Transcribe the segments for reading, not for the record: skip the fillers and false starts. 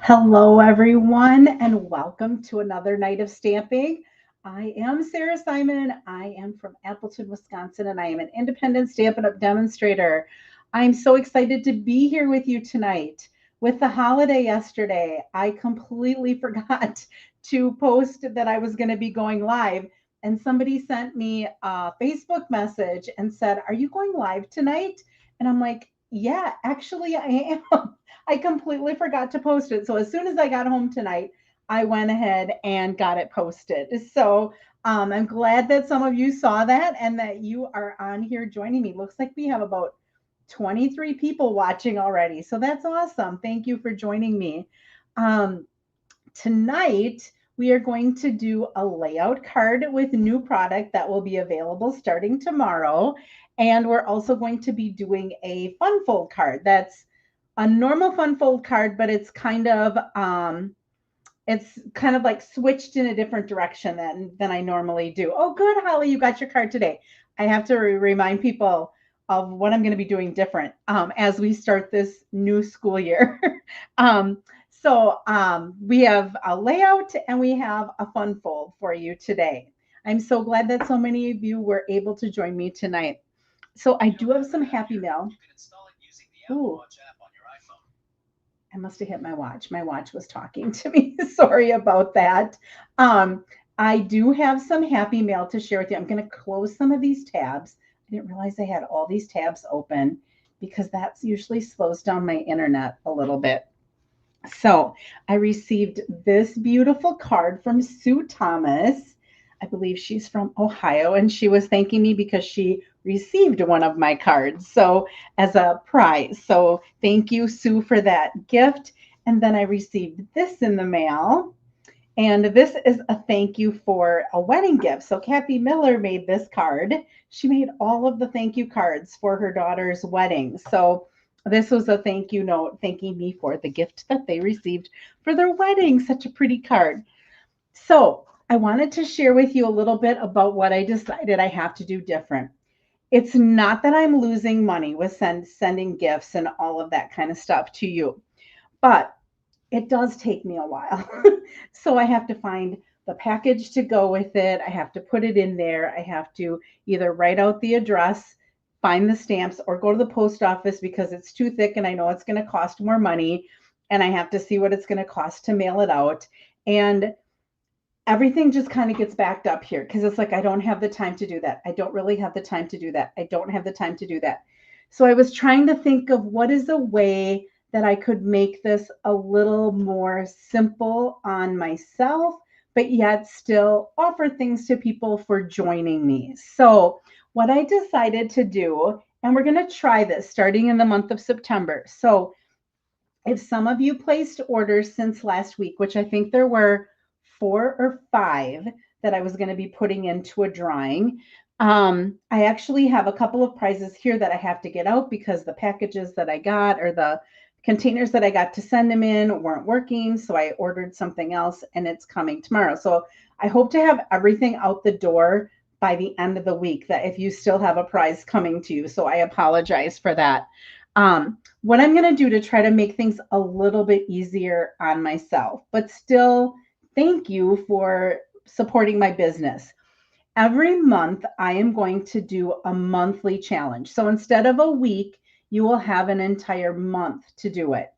Hello, everyone, and welcome to another night of stamping. I am Sarah Simon. I am from Appleton, Wisconsin, and I am an independent Stampin' Up! Demonstrator. I'm so excited to be here with you tonight. With the holiday yesterday, I completely forgot to post that I was going to be going live, and somebody sent me a Facebook message and said, "Are you going live tonight?" And I'm like, "Yeah, actually, I am." I completely forgot to post it. So as soon as I got home tonight, I went ahead and got it posted. So I'm glad that some of you saw that and that you are on here joining me. Looks like we have about 23 people watching already. So that's awesome. Thank you for joining me. Um, Tonight, we are going to do a layout card with new product that will be available starting tomorrow. And we're also going to be doing a fun fold card. That's a normal fun fold card, but it's kind of like switched in a different direction than I normally do. Oh, good, Holly, you got your card today. I have to remind people of what I'm going to be doing different as we start this new school year. um, we have a layout and we have a fun fold for you today. I'm so glad that so many of you were able to join me tonight. So I do have some happy mail. Ooh, I must have hit my watch. My watch was talking to me. Sorry about that. Um, I do have some happy mail to share with you. I'm going to close some of these tabs. I didn't realize I had all these tabs open because that usually slows down my internet a little bit. So I received this beautiful card from Sue Thomas. I believe she's from Ohio, and she was thanking me because she received one of my cards. So as a prize. So thank you, Sue, for that gift. And then I received this in the mail. And this is a thank you for a wedding gift. So Kathy Miller made this card. She made all of the thank you cards for her daughter's wedding. So this was a thank you note thanking me for the gift that they received for their wedding. Such a pretty card. So I wanted to share with you a little bit about what I decided I have to do different. It's not that I'm losing money with sending gifts and all of that kind of stuff to you, but it does take me a while. So I have to find the package to go with it. I have to put it in there. I have to either write out the address, find the stamps, or go to the post office because it's too thick and I know it's going to cost more money. And I have to see what it's going to cost to mail it out. And everything just kind of gets backed up here because it's like, I don't have the time to do that. I don't really have the time to do that. I don't have the time to do that. So I was trying to think of what is a way that I could make this a little more simple on myself, but yet still offer things to people for joining me. So, what I decided to do, and we're going to try this starting in the month of September. So, if some of you placed orders since last week, which I think there were 4 or 5 that I was going to be putting into a drawing, I actually have a couple of prizes here that I have to get out because the packages that I got or the containers that I got to send them in weren't working. So I ordered something else and it's coming tomorrow. So I hope to have everything out the door by the end of the week that if you still have a prize coming to you. So I apologize for that. What I'm going to do to try to make things a little bit easier on myself, but still thank you for supporting my business. Every month, I am going to do a monthly challenge. So instead of a week, you will have an entire month to do it.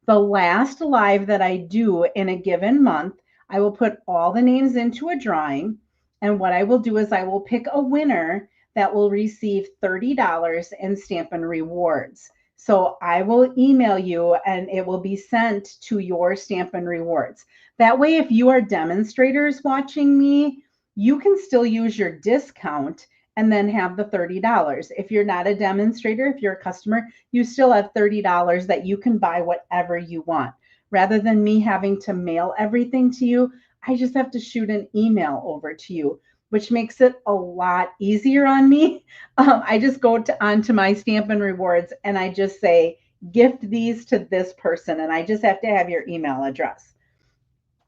The last live that I do in a given month, I will put all the names into a drawing. And what I will do is I will pick a winner that will receive $30 in Stampin' Rewards. So I will email you and it will be sent to your Stampin' Rewards. That way, if you are demonstrators watching me, you can still use your discount and then have the $30. If you're not a demonstrator, if you're a customer, you still have $30 that you can buy whatever you want. Rather than me having to mail everything to you, I just have to shoot an email over to you, which makes it a lot easier on me. I just go onto my Stampin' Rewards and I just say, gift these to this person, and I just have to have your email address.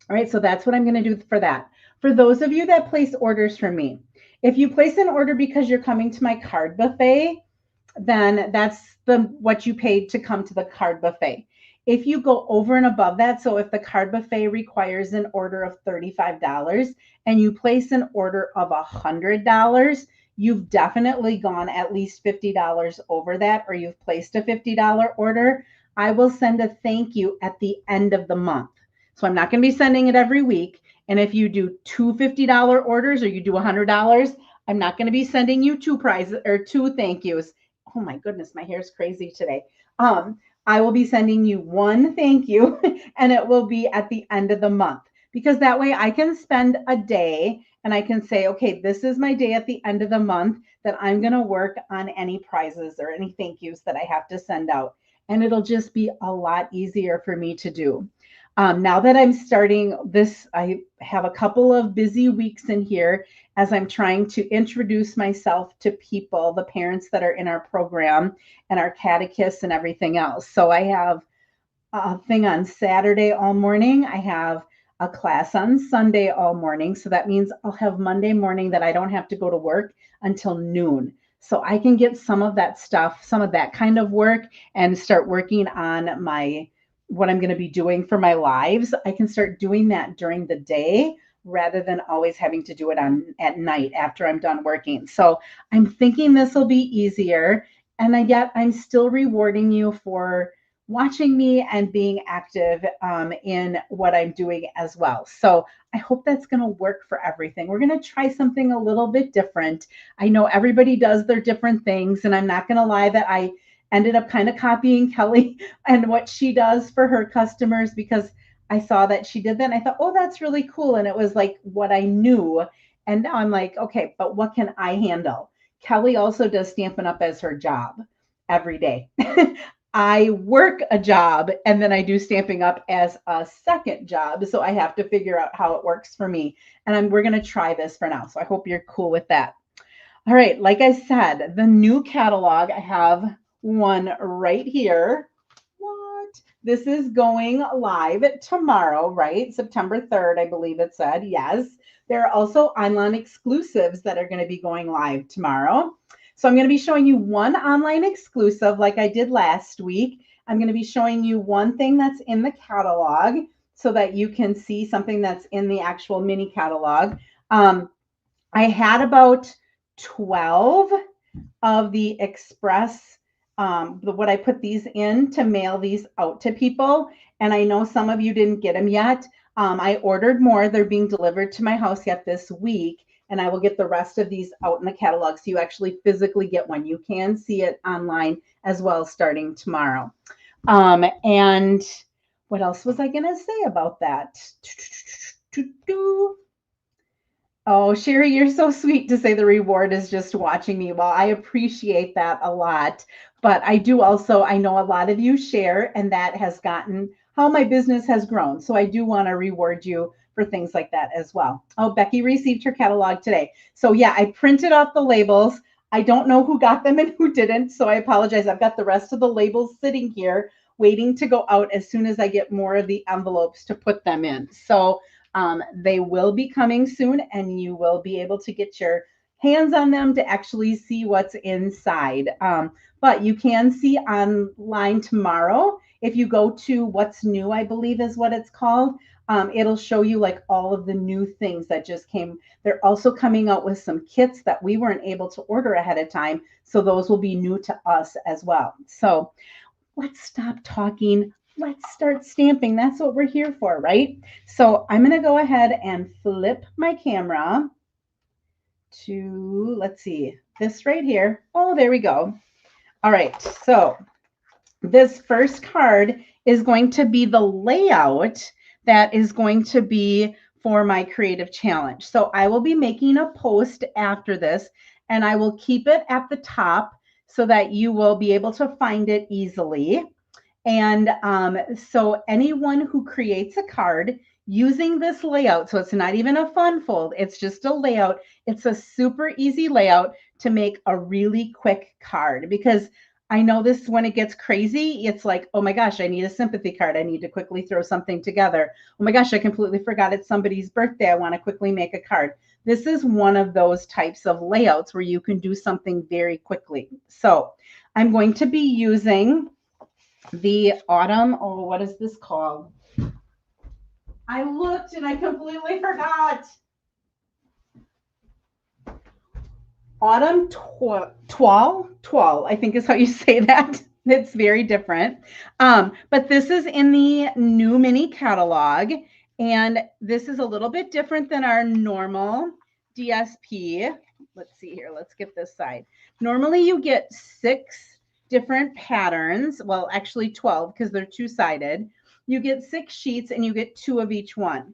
All right, so that's what I'm going to do for that. For those of you that place orders from me, if you place an order because you're coming to my card buffet, then that's what you paid to come to the card buffet. If you go over and above that, so if the card buffet requires an order of $35 and you place an order of $100, you've definitely gone at least $50 over that, or you've placed a $50 order. I will send a thank you at the end of the month. So I'm not going to be sending it every week. And if you do two $50 orders or you do $100, I'm not going to be sending you two prizes or two thank yous. Oh my goodness, my hair is crazy today. I will be sending you one thank you, and it will be at the end of the month, because that way I can spend a day and I can say, okay, this is my day at the end of the month that I'm going to work on any prizes or any thank yous that I have to send out. And it'll just be a lot easier for me to do. Now that I'm starting this, I have a couple of busy weeks in here as I'm trying to introduce myself to people, the parents that are in our program and our catechists and everything else. So I have a thing on Saturday all morning. I have a class on Sunday all morning. So that means I'll have Monday morning that I don't have to go to work until noon. So I can get some of that stuff, some of that kind of work, and start working on my what I'm going to be doing for my lives. I can start doing that during the day rather than always having to do it on at night after I'm done working. So I'm thinking this will be easier. And yet I'm still rewarding you for watching me and being active in what I'm doing as well. So I hope that's going to work for everything. We're going to try something a little bit different. I know everybody does their different things, and I'm not going to lie that I ended up kind of copying Kelly and what she does for her customers, because I saw that she did that and I thought, oh, that's really cool. And it was like what I knew. And now I'm like, okay, but what can I handle? Kelly also does Stampin' Up as her job every day. I work a job and then I do Stamping Up as a second job. So I have to figure out how it works for me. And we're going to try this for now. So I hope you're cool with that. All right. Like I said, the new catalog, I have one right here. What? This is going live tomorrow, right? September 3rd, I believe it said. Yes. There are also online exclusives that are going to be going live tomorrow. So I'm going to be showing you one online exclusive like I did last week. I'm going to be showing you one thing that's in the catalog so that you can see something that's in the actual mini catalog. I had about 12 of the express, what I put these in to mail these out to people. And I know some of you didn't get them yet. I ordered more. They're being delivered to my house yet this week. And I will get the rest of these out in the catalog so you actually physically get one. You can see it online as well starting tomorrow. And what else was I going to say about that? Oh, Sherry, you're so sweet to say the reward is just watching me. Well, I appreciate that a lot. But I do also, I know a lot of you share, and that has gotten how my business has grown. So I do want to reward you for things like that as well. Oh, Becky received her catalog today. So yeah, I printed off the labels. I don't know who got them and who didn't. So I apologize. I've got the rest of the labels sitting here waiting to go out as soon as I get more of the envelopes to put them in. So they will be coming soon, and you will be able to get your hands on them to actually see what's inside. But you can see online tomorrow. If you go to What's New, I believe is what it's called, it'll show you like all of the new things that just came. They're also coming out with some kits that we weren't able to order ahead of time. So those will be new to us as well. So let's stop talking. Let's start stamping. That's what we're here for, right? So I'm going to go ahead and flip my camera to, let's see, this right here. Oh, there we go. All right. So this first card is going to be the layout that is going to be for my creative challenge. So I will be making a post after this, and I will keep it at the top so that you will be able to find it easily. And so anyone who creates a card using this layout, so it's not even a fun fold, it's just a layout. It's a super easy layout to make a really quick card, because I know this, when it gets crazy, it's like, oh my gosh, I need a sympathy card. I need to quickly throw something together. Oh my gosh, I completely forgot it's somebody's birthday. I want to quickly make a card. This is one of those types of layouts where you can do something very quickly. So I'm going to be using the Autumn, oh, what is this called? I looked and I completely forgot. Autumn Toile, I think is how you say that. It's very different. But this is in the new mini catalog. And this is a little bit different than our normal DSP. Let's see here. Let's get this side. Normally you get 6 different patterns. Well, actually 12 because they're two-sided. You get 6 sheets and you get 2 of each one.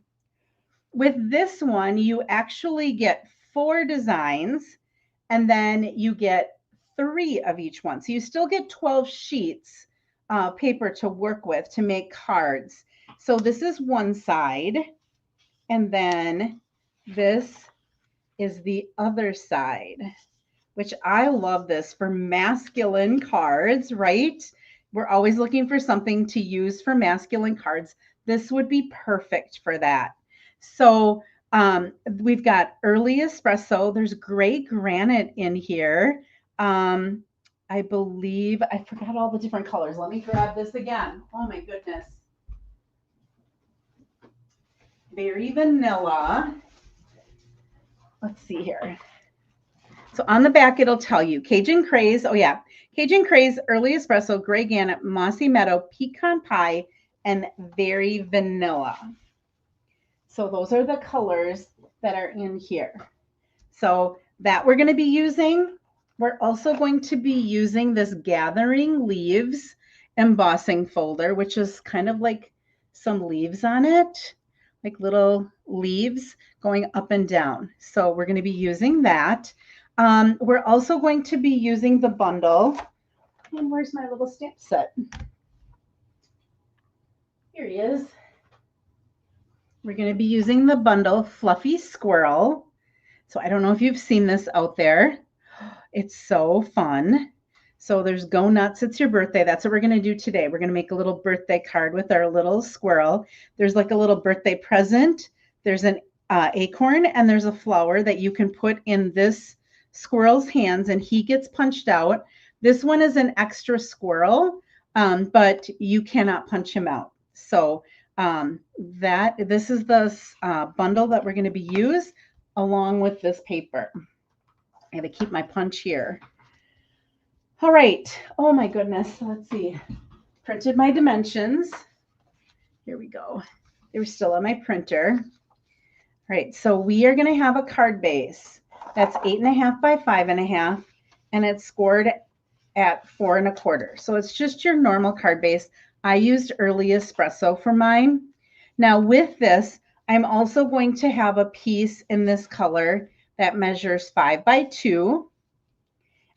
With this one, you actually get 4 designs and then you get 3 of each one. So you still get 12 sheets paper to work with to make cards. So this is one side, and then this is the other side, which I love this for masculine cards, right? We're always looking for something to use for masculine cards. This would be perfect for that. So we've got early espresso. There's gray granite in here. I believe I forgot all the different colors. Let me grab this again. Oh my goodness. Berry vanilla. Let's see here. So on the back, it'll tell you Cajun Craze. Oh yeah. Cajun Craze, early espresso, gray granite, mossy meadow, pecan pie, and berry vanilla. So those are the colors that are in here. So that we're going to be using. We're also going to be using this Gathering Leaves embossing folder, which is kind of like some leaves on it, like little leaves going up and down. So we're going to be using that. We're also going to be using the bundle. And where's my little stamp set? Here he is. We're going to be using the bundle Fluffy Squirrel. So I don't know if you've seen this out there. It's so fun. So there's Go Nuts, It's Your Birthday. That's what we're going to do today. We're going to make a little birthday card with our little squirrel. There's like a little birthday present. There's an acorn and there's a flower that you can put in this squirrel's hands and he gets punched out. This one is an extra squirrel, but you cannot punch him out. So this is the bundle that we're going to be used along with this paper. I have to keep my punch here. All right. Oh my goodness. Let's see. Printed my dimensions. Here we go. They were still on my printer. All right. So we are going to have a card base that's 8.5 by 5.5, and it's scored at 4 1/4. So it's just your normal card base. I used early espresso for mine. Now with this, I'm also going to have a piece in this color that measures 5 by 2.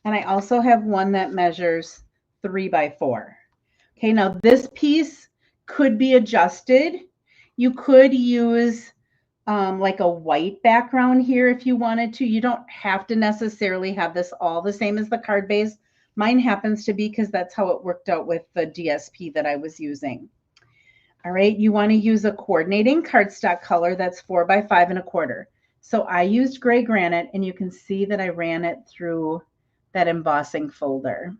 And I also have one that measures 3 by 4. Okay, now this piece could be adjusted. You could use like a white background here if you wanted to. You don't have to necessarily have this all the same as the card base. Mine happens to be because that's how it worked out with the DSP that I was using. All right, you want to use a coordinating cardstock color that's 4 by 5 1/4. So I used gray granite, and you can see that I ran it through that embossing folder.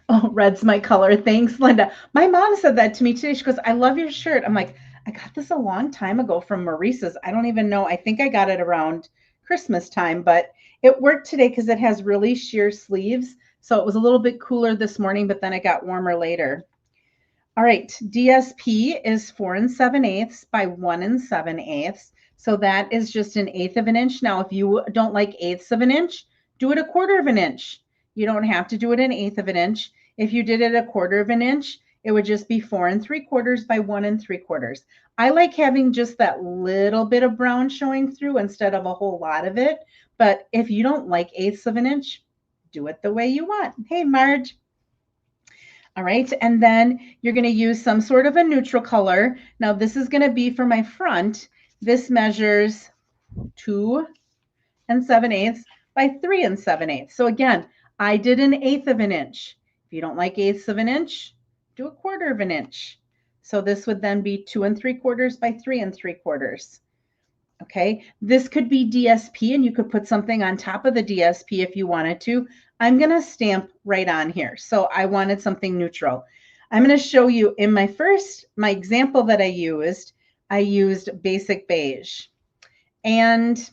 Oh, red's my color. Thanks, Linda. My mom said that to me today. She goes, I love your shirt. I'm like, I got this a long time ago from Maurice's. I don't even know. I think I got it around Christmas time, but it worked today because it has really sheer sleeves. So it was a little bit cooler this morning, but then it got warmer later. All right, DSP is 4 7/8 by 1 7/8. So that is just 1/8 of an inch. Now, if you don't like 1/8 of an inch, do it 1/4 of an inch. You don't have to do it 1/8 of an inch. If you did it 1/4 of an inch, it would just be 4 3/4 by 1 3/4. I like having just that little bit of brown showing through instead of a whole lot of it. But if you don't like 1/8 of an inch, do it the way you want. Hey, Marge. All right, and then you're going to use some sort of a neutral color. Now, this is going to be for my front. This measures 2 7/8 by 3 7/8. So again, I did 1/8 of an inch. If you don't like 1/8 of an inch, do 1/4 of an inch. So this would then be 2 3/4 by 3 3/4. Okay, this could be DSP and you could put something on top of the DSP if you wanted to. I'm going to stamp right on here. So I wanted something neutral. I'm going to show you in my example that I used basic beige. And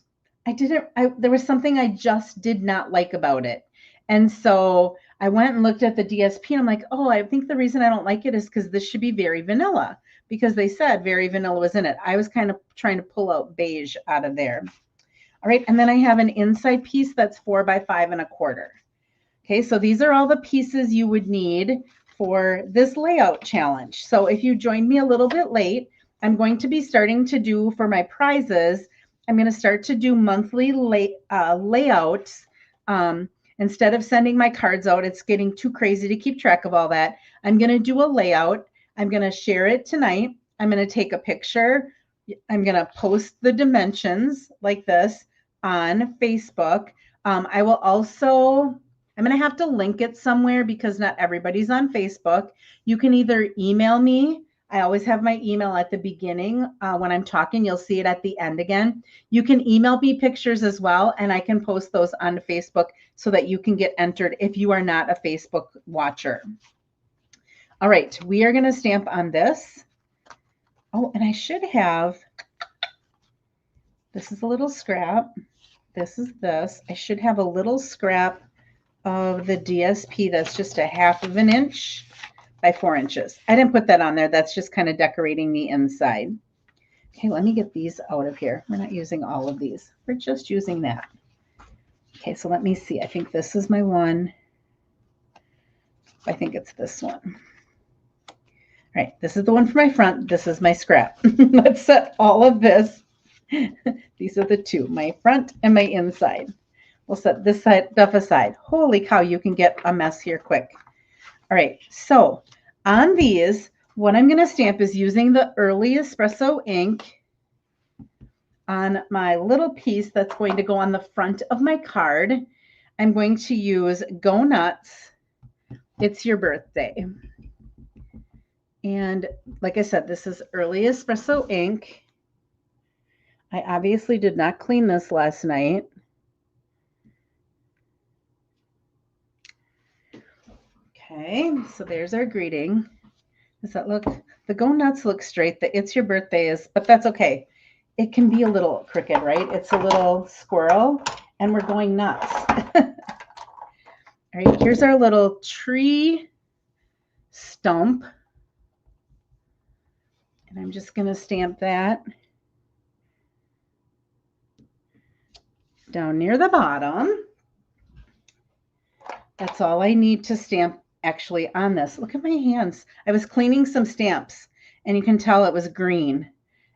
there was something I just did not like about it. And so I went and looked at the DSP and I'm like, oh, I think the reason I don't like it is because this should be very vanilla, because they said very vanilla was in it. I was kind of trying to pull out beige out of there. All right. And then I have an inside piece that's 4 by 5 1/4. Okay. So these are all the pieces you would need for this layout challenge. So if you joined me a little bit late, I'm going to be starting to do for my prizes. I'm going to start to do monthly layouts. Instead of sending my cards out, it's getting too crazy to keep track of all that. I'm going to do a layout. I'm going to share it tonight. I'm going to take a picture. I'm going to post the dimensions like this on Facebook. I will also, I'm going to have to link it somewhere because not everybody's on Facebook. You can either email me. I always have my email at the beginning. When I'm talking, you'll see it at the end again. You can email me pictures as well, and I can post those on Facebook so that you can get entered if you are not a Facebook watcher. All right, we are going to stamp on this. Oh, and I should have, this is a little scrap. This is this. I should have a little scrap of the DSP that's just 1/2 inch by 4 inches. I didn't put that on there. That's just kind of decorating the inside. Okay, let me get these out of here. We're not using all of these. We're just using that. Okay, so let me see. I think this is my one. I think it's this one. All right, this is the one for my front. This is my scrap. Let's set all of this. These are the two, my front and my inside. We'll set this side stuff aside. Holy cow, you can get a mess here quick. All right, so on these, what I'm going to stamp is using the Early Espresso ink on my little piece that's going to go on the front of my card. I'm going to use Go Nuts, It's Your Birthday. And like I said, this is Early Espresso ink. I obviously did not clean this last night. Okay, so there's our greeting. Does that look? The Go Nuts looks straight. The It's Your Birthday is, but that's okay. It can be a little crooked, right? It's a little squirrel, and we're going nuts. All right, here's our little tree stump. And I'm just going to stamp that down near the bottom. That's all I need to stamp actually on this. Look at my hands. I was cleaning some stamps, and you can tell it was green.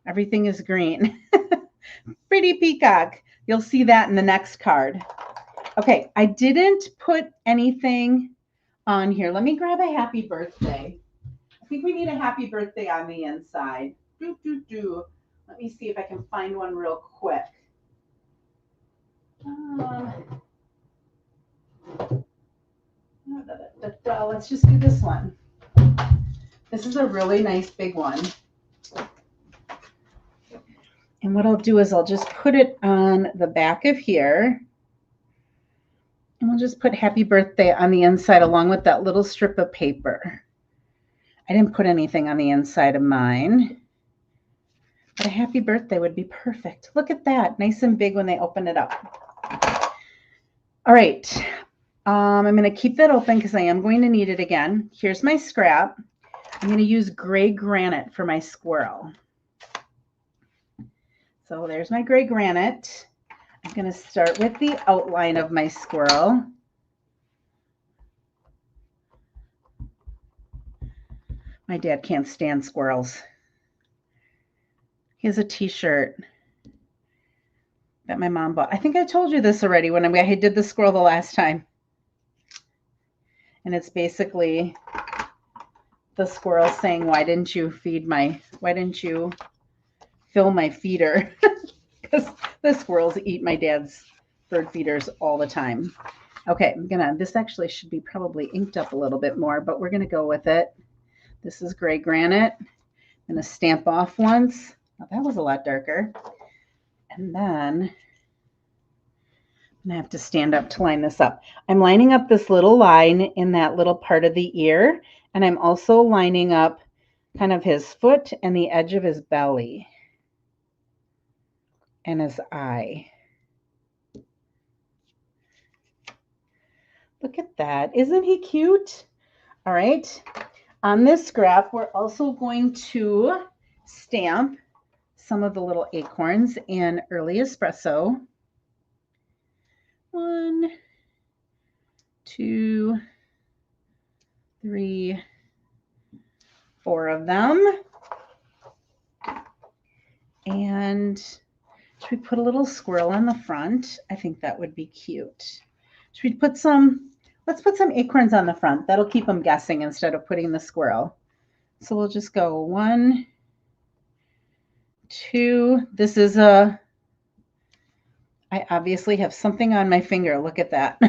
Everything is green. Pretty peacock. You'll see that in the next card. Okay, I didn't put anything on here. Let me grab a happy birthday. I think we need a happy birthday on the inside. Let me see if I can find one real quick. Let's just do this one. This is a really nice big one. And what I'll do is I'll just put it on the back of here. And we'll just put happy birthday on the inside along with that little strip of paper. I didn't put anything on the inside of mine. But a happy birthday would be perfect. Look at that. Nice and big when they open it up. All right. I'm going to keep that open because I am going to need it again. Here's my scrap. I'm going to use gray granite for my squirrel. So there's my gray granite. I'm going to start with the outline of my squirrel. My dad can't stand squirrels. He has a t-shirt that my mom bought. I think I told you this already when I did the squirrel the last time. And it's basically the squirrel saying, why didn't you fill my feeder? Because the squirrels eat my dad's bird feeders all the time. Okay, this actually should be probably inked up a little bit more, but we're gonna go with it. This is gray granite. I'm gonna stamp off once. Oh, that was a lot darker. And then I'm gonna have to stand up to line this up. I'm lining up this little line in that little part of the ear, and I'm also lining up kind of his foot and the edge of his belly and his eye. Look at that. Isn't he cute? All right. On this scrap, we're also going to stamp some of the little acorns in Early Espresso. 1, 2, 3, 4 of them. And should we put a little squirrel on the front? I think that would be cute. Should we put some, let's put some acorns on the front. That'll keep them guessing instead of putting the squirrel. So we'll just go 1, 2. This is I obviously have something on my finger. Look at that.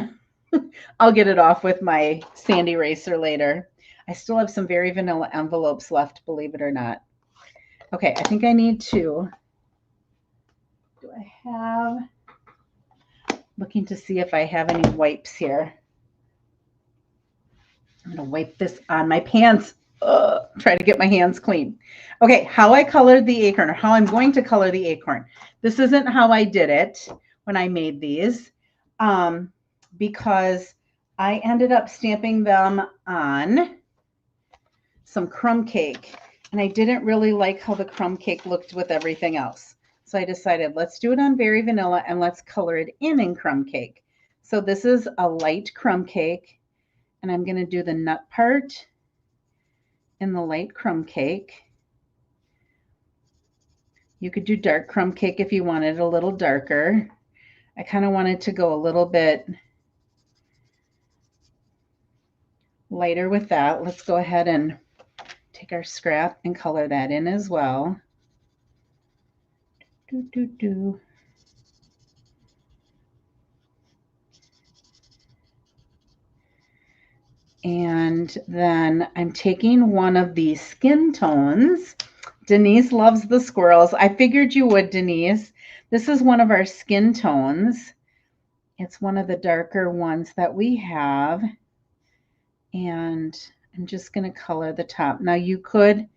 I'll get it off with my sand eraser later. I still have some Very Vanilla envelopes left, believe it or not. Okay, I think I need to, do I have, looking to see if I have any wipes here. I'm going to wipe this on my pants. Try to get my hands clean. Okay, how I colored the acorn, or how I'm going to color the acorn. This isn't how I did it when I made these, because I ended up stamping them on some crumb cake, and I didn't really like how the crumb cake looked with everything else. So I decided, let's do it on Very Vanilla and let's color it in crumb cake. So this is a light crumb cake, and I'm going to do the nut part in the light crumb cake. You could do dark crumb cake if you wanted a little darker. I kind of wanted to go a little bit lighter with that. Let's go ahead and take our scrap and color that in as well. And then I'm taking one of these skin tones. Denise loves the squirrels. I figured you would, Denise. This is one of our skin tones. It's one of the darker ones that we have. And I'm just going to color the top. Now you could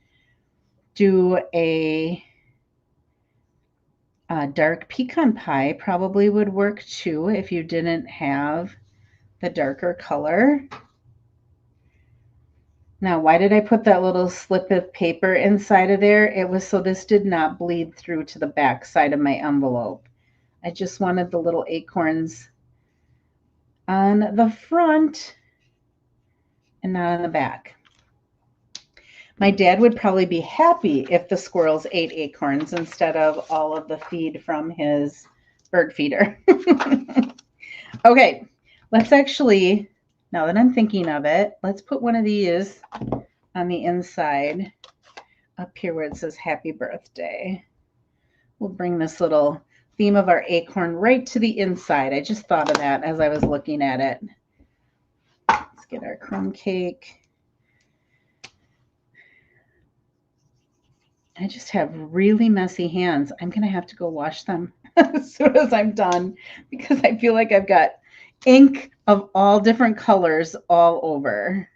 do a dark pecan pie, probably would work too if you didn't have the darker color. Now, why did I put that little slip of paper inside of there? It was so this did not bleed through to the back side of my envelope. I just wanted the little acorns on the front and not on the back. My dad would probably be happy if the squirrels ate acorns instead of all of the feed from his bird feeder. Okay, let's actually, now that I'm thinking of it, let's put one of these on the inside up here where it says happy birthday. We'll bring this little theme of our acorn right to the inside. I just thought of that as I was looking at it. Let's get our crumb cake. I just have really messy hands. I'm going to have to go wash them as soon as I'm done because I feel like I've got ink of all different colors all over.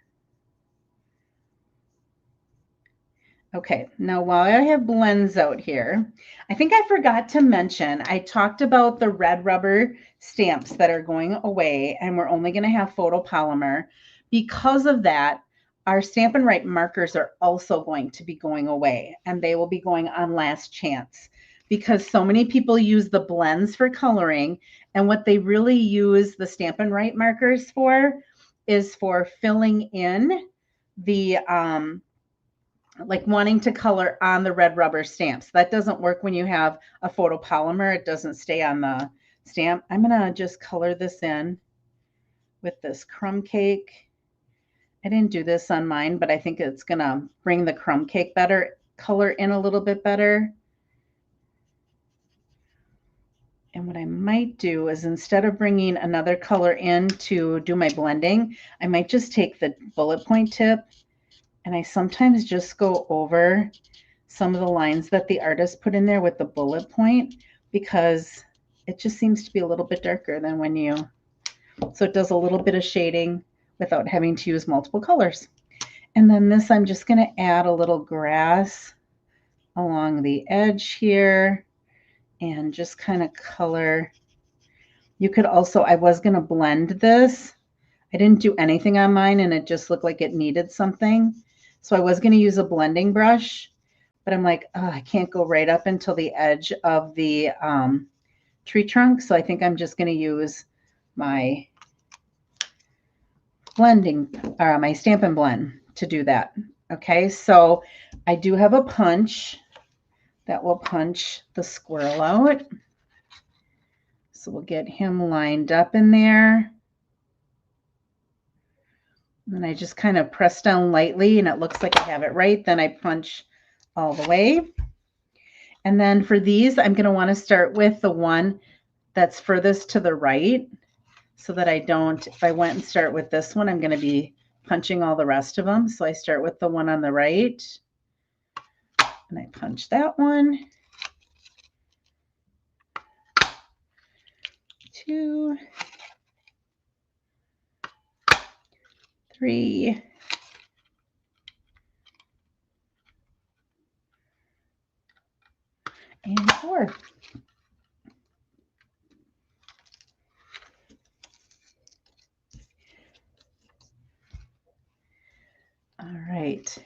Okay, now while I have blends out here, I think I forgot to mention, I talked about the red rubber stamps that are going away and we're only going to have photopolymer. Because of that, our Stampin' Write markers are also going to be going away and they will be going on last chance because so many people use the blends for coloring, and what they really use the Stampin' Write markers for is for filling in the like wanting to color on the red rubber stamps. That doesn't work when you have a photopolymer. It doesn't stay on the stamp. I'm going to just color this in with this crumb cake. I didn't do this on mine, but I think it's going to bring the crumb cake color in a little bit better. And what I might do is instead of bringing another color in to do my blending, I might just take the bullet point tip and I sometimes just go over some of the lines that the artist put in there with the bullet point, because it just seems to be a little bit darker than when you, so it does a little bit of shading without having to use multiple colors. And then this, I'm just going to add a little grass along the edge here and just kind of color. You could also, I was going to blend this. I didn't do anything on mine and it just looked like it needed something. So I was going to use a blending brush, but I'm like, oh, I can't go right up until the edge of the tree trunk. So I think I'm just going to use my blending, or my Stampin' Blend to do that. Okay, so I do have a punch that will punch the squirrel out. So we'll get him lined up in there. And I just kind of press down lightly and it looks like I have it right. Then I punch all the way. And then for these, I'm going to want to start with the one that's furthest to the right so that I don't, if I went and start with this one, I'm going to be punching all the rest of them. So I start with the one on the right and I punch that one. 2, 3, and 4. All right.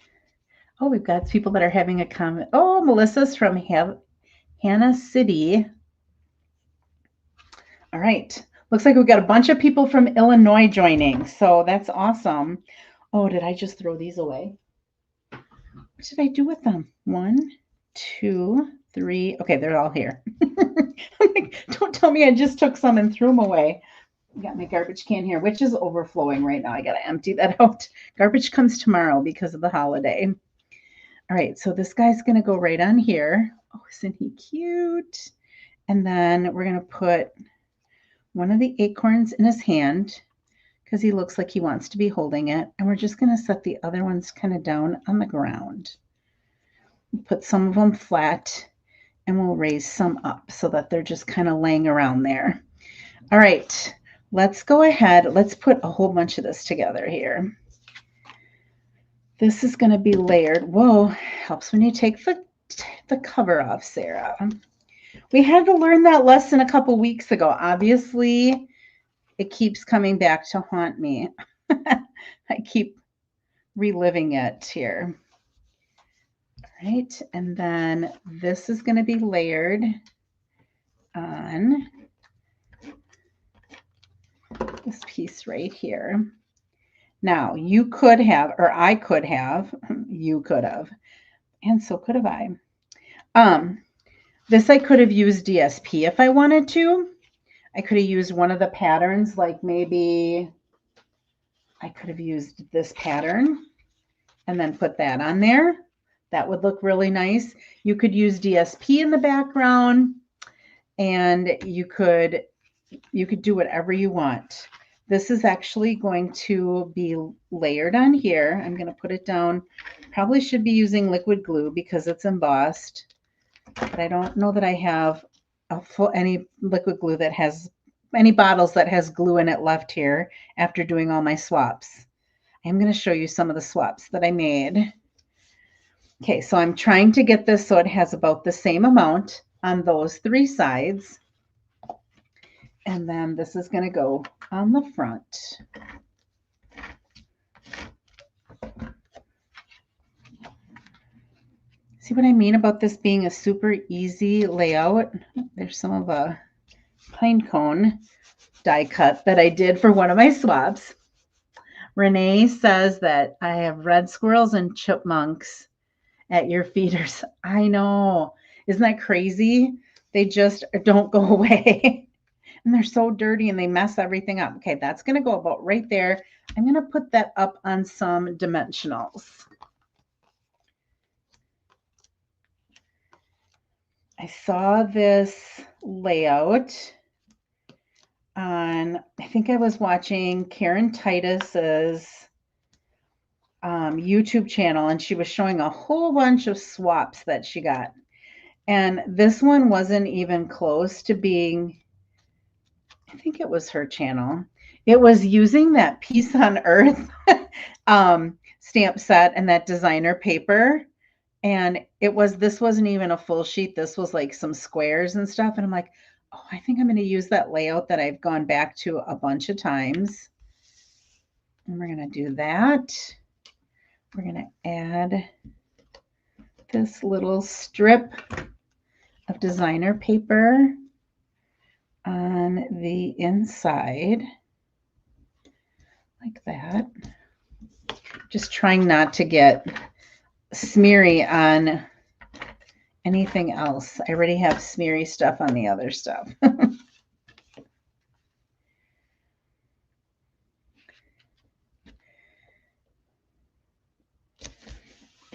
Oh, we've got people that are having a comment. Oh, Melissa's from Hannah City. All right. Looks like we've got a bunch of people from Illinois joining. So that's awesome. Oh, did I just throw these away? What did I do with them? 1, 2, 3. Okay, they're all here. Like, don't tell me I just took some and threw them away. I got my garbage can here, which is overflowing right now. I got to empty that out. Garbage comes tomorrow because of the holiday. All right, so this guy's going to go right on here. Oh, isn't he cute? And then we're going to put one of the acorns in his hand because he looks like he wants to be holding it. And we're just going to set the other ones kind of down on the ground. Put some of them flat and we'll raise some up so that they're just kind of laying around there. All right, let's go ahead. Let's put a whole bunch of this together here. This is going to be layered. Whoa, helps when you take the cover off, Sarah. We had to learn that lesson a couple weeks ago. Obviously, it keeps coming back to haunt me. I keep reliving it here. All right, and then this is going to be layered on this piece right here. Now, you could have, or I could have, you could have, and so could have I. This I could have used DSP if I wanted to. I could have used one of the patterns, like maybe I could have used this pattern and then put that on there. That would look really nice. You could use DSP in the background and you could do whatever you want. This is actually going to be layered on here. I'm going to put it down. Probably should be using liquid glue because it's embossed, but I don't know that I have any liquid glue that has any bottles that has glue in it left here after doing all my swaps. I'm going to show you some of the swaps that I made. Okay, so I'm trying to get this so it has about the same amount on those 3 sides. And then this is going to go on the front. See what I mean about this being a super easy layout? There's some of a pine cone die cut that I did for one of my swaps. Renee says that I have red squirrels and chipmunks at your feeders. I know. Isn't that crazy? They just don't go away. And they're so dirty and they mess everything up. Okay, that's going to go about right there. I'm going to put that up on some dimensionals. I saw this layout on, I think I was watching Karen Titus's YouTube channel, and she was showing a whole bunch of swaps that she got. And this one wasn't even close to being, I think it was her channel. It was using that Peace on Earth stamp set and that designer paper. And this wasn't even a full sheet. This was like some squares and stuff. And I'm like, oh, I think I'm going to use that layout that I've gone back to a bunch of times. And we're going to do that. We're going to add this little strip of designer paper on the inside, like that. Just trying not to get smeary on anything else. I already have smeary stuff on the other stuff.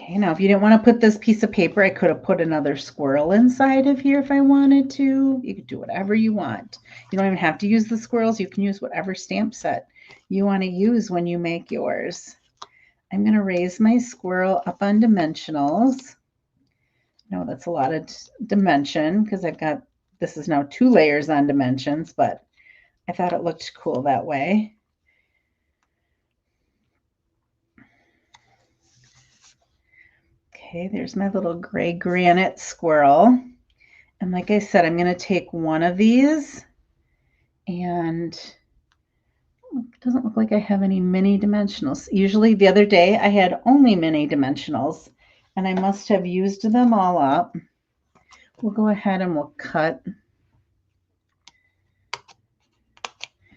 Okay, now if you didn't want to put this piece of paper, I could have put another squirrel inside of here if I wanted to. You could do whatever you want. You don't even have to use the squirrels. You can use whatever stamp set you want to use when you make yours. I'm going to raise my squirrel up on dimensionals. No, that's a lot of dimension because this is now 2 layers on dimensions, but I thought it looked cool that way. Okay, there's my little gray granite squirrel. And like I said, I'm going to take one of these, and it doesn't look like I have any mini dimensionals. Usually the other day I had only mini dimensionals, and I must have used them all up. We'll go ahead and we'll cut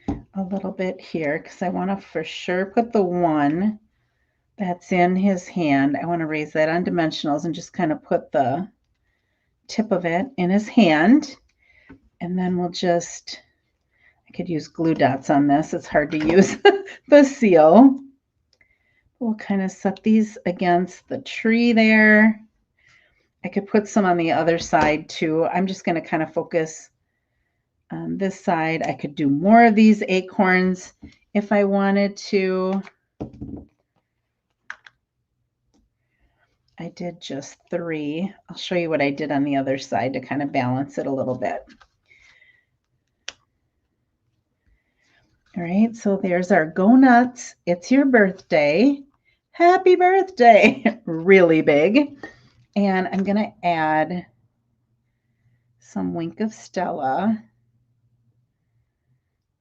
a little bit here because I want to for sure put the one that's in his hand. I want to raise that on dimensionals and just kind of put the tip of it in his hand. And then we'll just, I could use glue dots on this. It's hard to use the seal. We'll kind of set these against the tree there. I could put some on the other side too. I'm just going to kind of focus on this side. I could do more of these acorns if I wanted to. I did just 3. I'll show you what I did on the other side to kind of balance it a little bit. All right, so there's our Go Nuts. It's your birthday. Happy birthday. Really big. And I'm going to add some Wink of Stella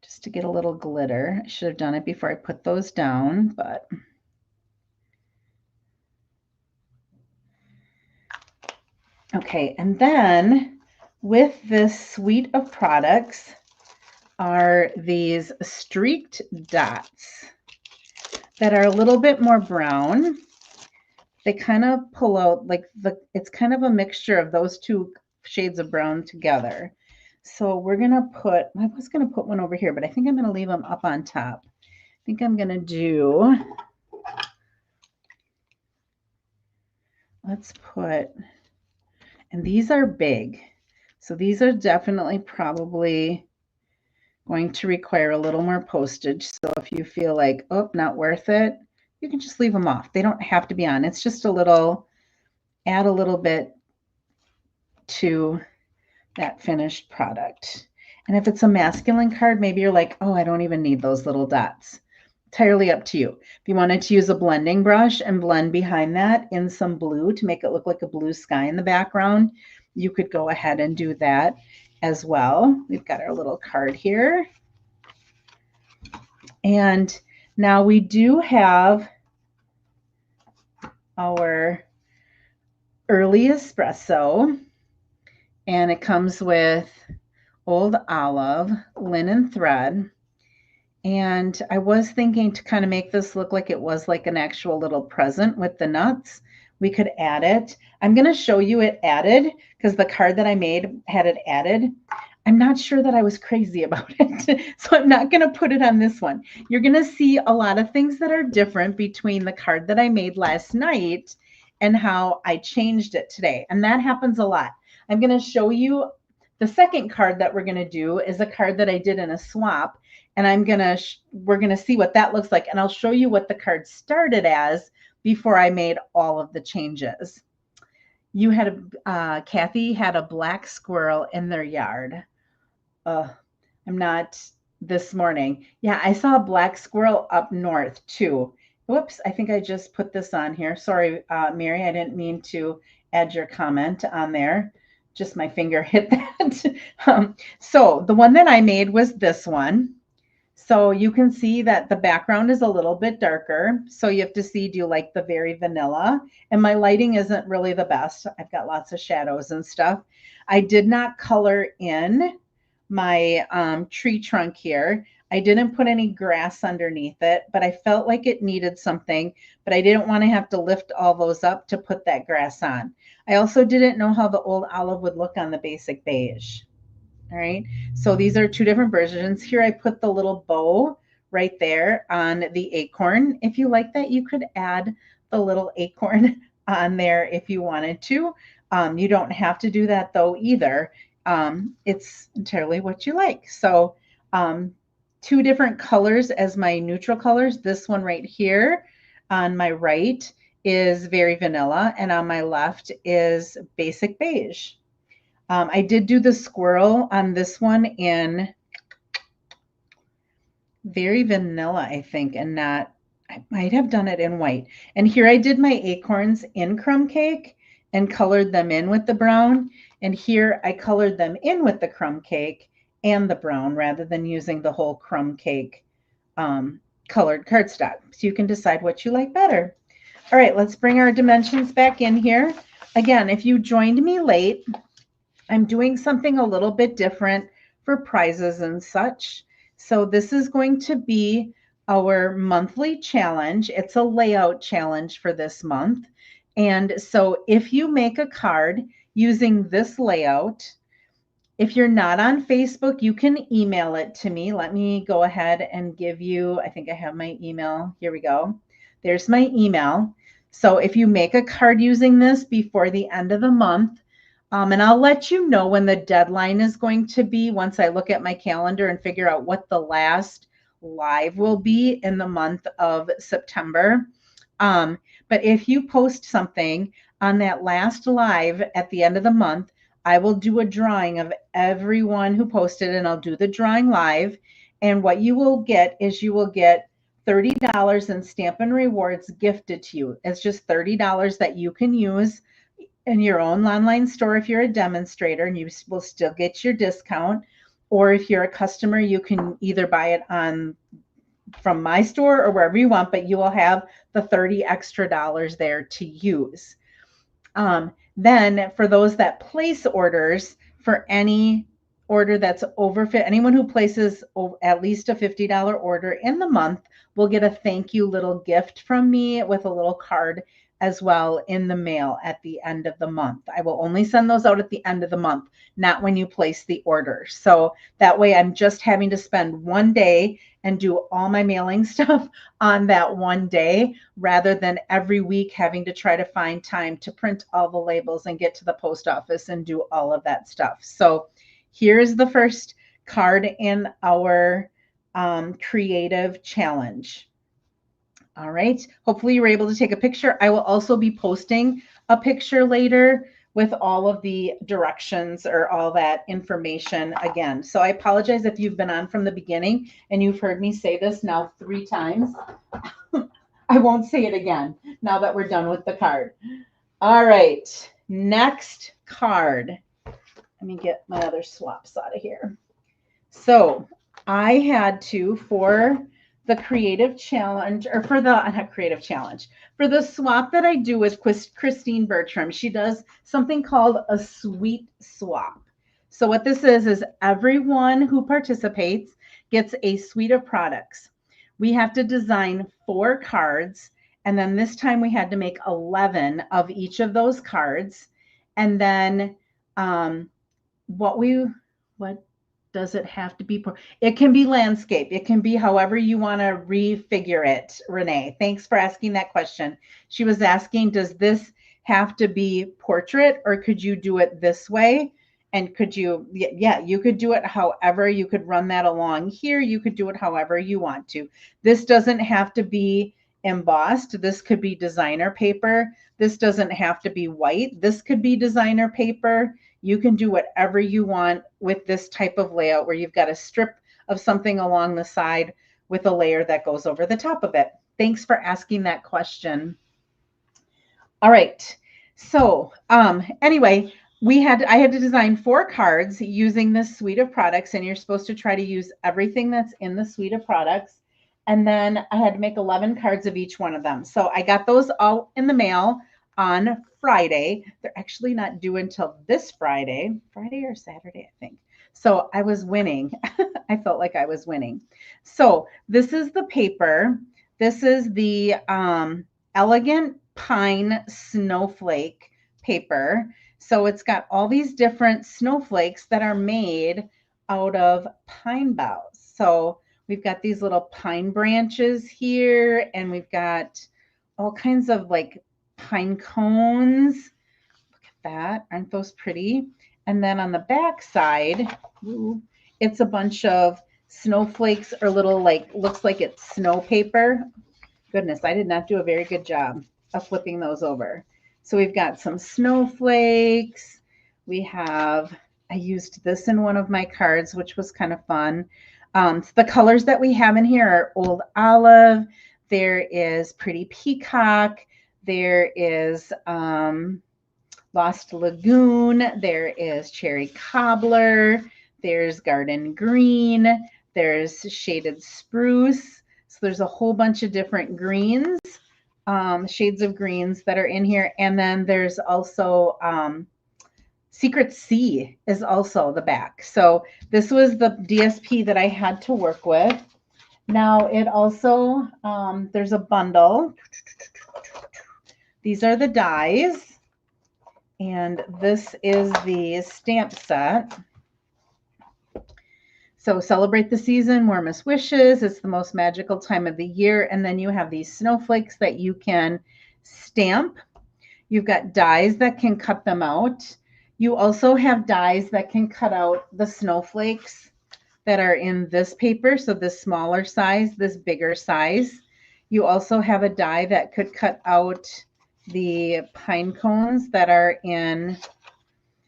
just to get a little glitter. I should have done it before I put those down, but okay. And then with this suite of products are these streaked dots that are a little bit more brown. They kind of pull out like it's kind of a mixture of those 2 shades of brown together. So we're going to put, I was going to put one over here, but I think I'm going to leave them up on top. I think I'm going to do, let's put, and these are big. So these are definitely probably going to require a little more postage. So if you feel like, oh, not worth it, you can just leave them off. They don't have to be on. It's just a little, add a little bit to that finished product. And if it's a masculine card, maybe you're like, oh, I don't even need those little dots. Entirely up to you. If you wanted to use a blending brush and blend behind that in some blue to make it look like a blue sky in the background, you could go ahead and do that as well. We've got our little card here. And now we do have our early espresso, and it comes with Old Olive linen thread. And I was thinking to kind of make this look like it was like an actual little present with the nuts. We could add it. I'm going to show you it added because the card that I made had it added. I'm not sure that I was crazy about it, so I'm not going to put it on this one. You're going to see a lot of things that are different between the card that I made last night and how I changed it today. And that happens a lot. I'm going to show you the second card that we're going to do is a card that I did in a swap. And we're going to see what that looks like. And I'll show you what the card started as before I made all of the changes. You had Kathy had a black squirrel in their yard. I'm not this morning. Yeah, I saw a black squirrel up north too. Whoops, I think I just put this on here. Sorry, Mary, I didn't mean to add your comment on there. Just my finger hit that. So the one that I made was this one. So you can see that the background is a little bit darker. So you have to see, do you like the very vanilla? And my lighting isn't really the best. I've got lots of shadows and stuff. I did not color in my tree trunk here. I didn't put any grass underneath it, but I felt like it needed something, but I didn't want to have to lift all those up to put that grass on. I also didn't know how the old olive would look on the basic beige. All right. So these are two different versions. Here I put the little bow right there on the acorn. If you like that, you could add the little acorn on there if you wanted to. You don't have to do that though either. It's entirely what you like. So two different colors as my neutral colors. This one right here on my right is very vanilla, and on my left is basic beige. I did do the squirrel on this one in very vanilla, I think, and not, I might have done it in white. And here I did my acorns in crumb cake and colored them in with the brown. And here I colored them in with the crumb cake and the brown rather than using the whole crumb cake colored cardstock. So you can decide what you like better. All right, let's bring our dimensions back in here. Again, if you joined me late, I'm doing something a little bit different for prizes and such. So this is going to be our monthly challenge. It's a layout challenge for this month. And so if you make a card using this layout, if you're not on Facebook, you can email it to me. Let me go ahead and give you, I think I have my email. Here we go. There's my email. So if you make a card using this before the end of the month, and I'll let you know when the deadline is going to be once I look at my calendar and figure out what the last live will be in the month of September. But if you post something on that last live at the end of the month, I will do a drawing of everyone who posted, and I'll do the drawing live. And what you will get is you will get $30 in Stampin' Rewards gifted to you. It's just $30 that you can use in your own online store if you're a demonstrator, and you will still get your discount. Or if you're a customer, you can either buy it on from my store or wherever you want, but you will have the $30 extra there to use. Then for those that place orders, for any order that's over, anyone who places at least a $50 order in the month will get a thank you little gift from me with a little card as well in the mail at the end of the month. I will only send those out at the end of the month, not when you place the order. So that way I'm just having to spend one day and do all my mailing stuff on that one day rather than every week having to try to find time to print all the labels and get to the post office and do all of that stuff. So here's the first card in our creative challenge. All right. Hopefully you were able to take a picture. I will also be posting a picture later with all of the directions or all that information again. So I apologize if you've been on from the beginning and you've heard me say this now 3 times. I won't say it again now that we're done with the card. All right. Next card. Let me get my other swaps out of here. So I had to, for the creative challenge, or for the not creative challenge, for the swap that I do with Christine Bertram, she does something called a sweet swap. So what this is everyone who participates gets a suite of products. We have to design 4 cards, and then this time we had to make 11 of each of those cards. And then what does it have to be? It can be landscape. It can be however you want to refigure it. Renee, thanks for asking that question. She was asking, does this have to be portrait, or could you do it this way? And could you, yeah, you could do it however, you could run that along here. You could do it however you want to. This doesn't have to be embossed. This could be designer paper. This doesn't have to be white. This could be designer paper. You can do whatever you want with this type of layout where you've got a strip of something along the side with a layer that goes over the top of it. Thanks for asking that question. All right. So anyway, I had to design 4 cards using this suite of products, and you're supposed to try to use everything that's in the suite of products. And then I had to make 11 cards of each one of them. So I got those all in the mail on Friday. They're actually not due until this Friday or Saturday, I think. So I was winning. I felt like I was winning. So this is the paper. This is the Elegant Pine Snowflake paper. So it's got all these different snowflakes that are made out of pine boughs. So we've got these little pine branches here, and we've got all kinds of like pine cones. Look at that. Aren't those pretty? And then on the back side, it's a bunch of snowflakes or little looks like it's snow paper. Goodness, I did not do a very good job of flipping those over. So we've got some snowflakes. I used this in one of my cards, which was kind of fun. So the colors that we have in here are Old Olive. There is Pretty Peacock. There is Lost Lagoon. There is Cherry Cobbler. There's Garden Green. There's Shaded Spruce. So there's a whole bunch of different greens, shades of greens that are in here. And then there's also Secret Sea is also the back. So this was the DSP that I had to work with. Now it also, there's a bundle. These are the dies. And this is the stamp set. So celebrate the season, warmest wishes. It's the most magical time of the year. And then you have these snowflakes that you can stamp. You've got dies that can cut them out. You also have dies that can cut out the snowflakes that are in this paper. So this smaller size, this bigger size. You also have a die that could cut out the pine cones that are in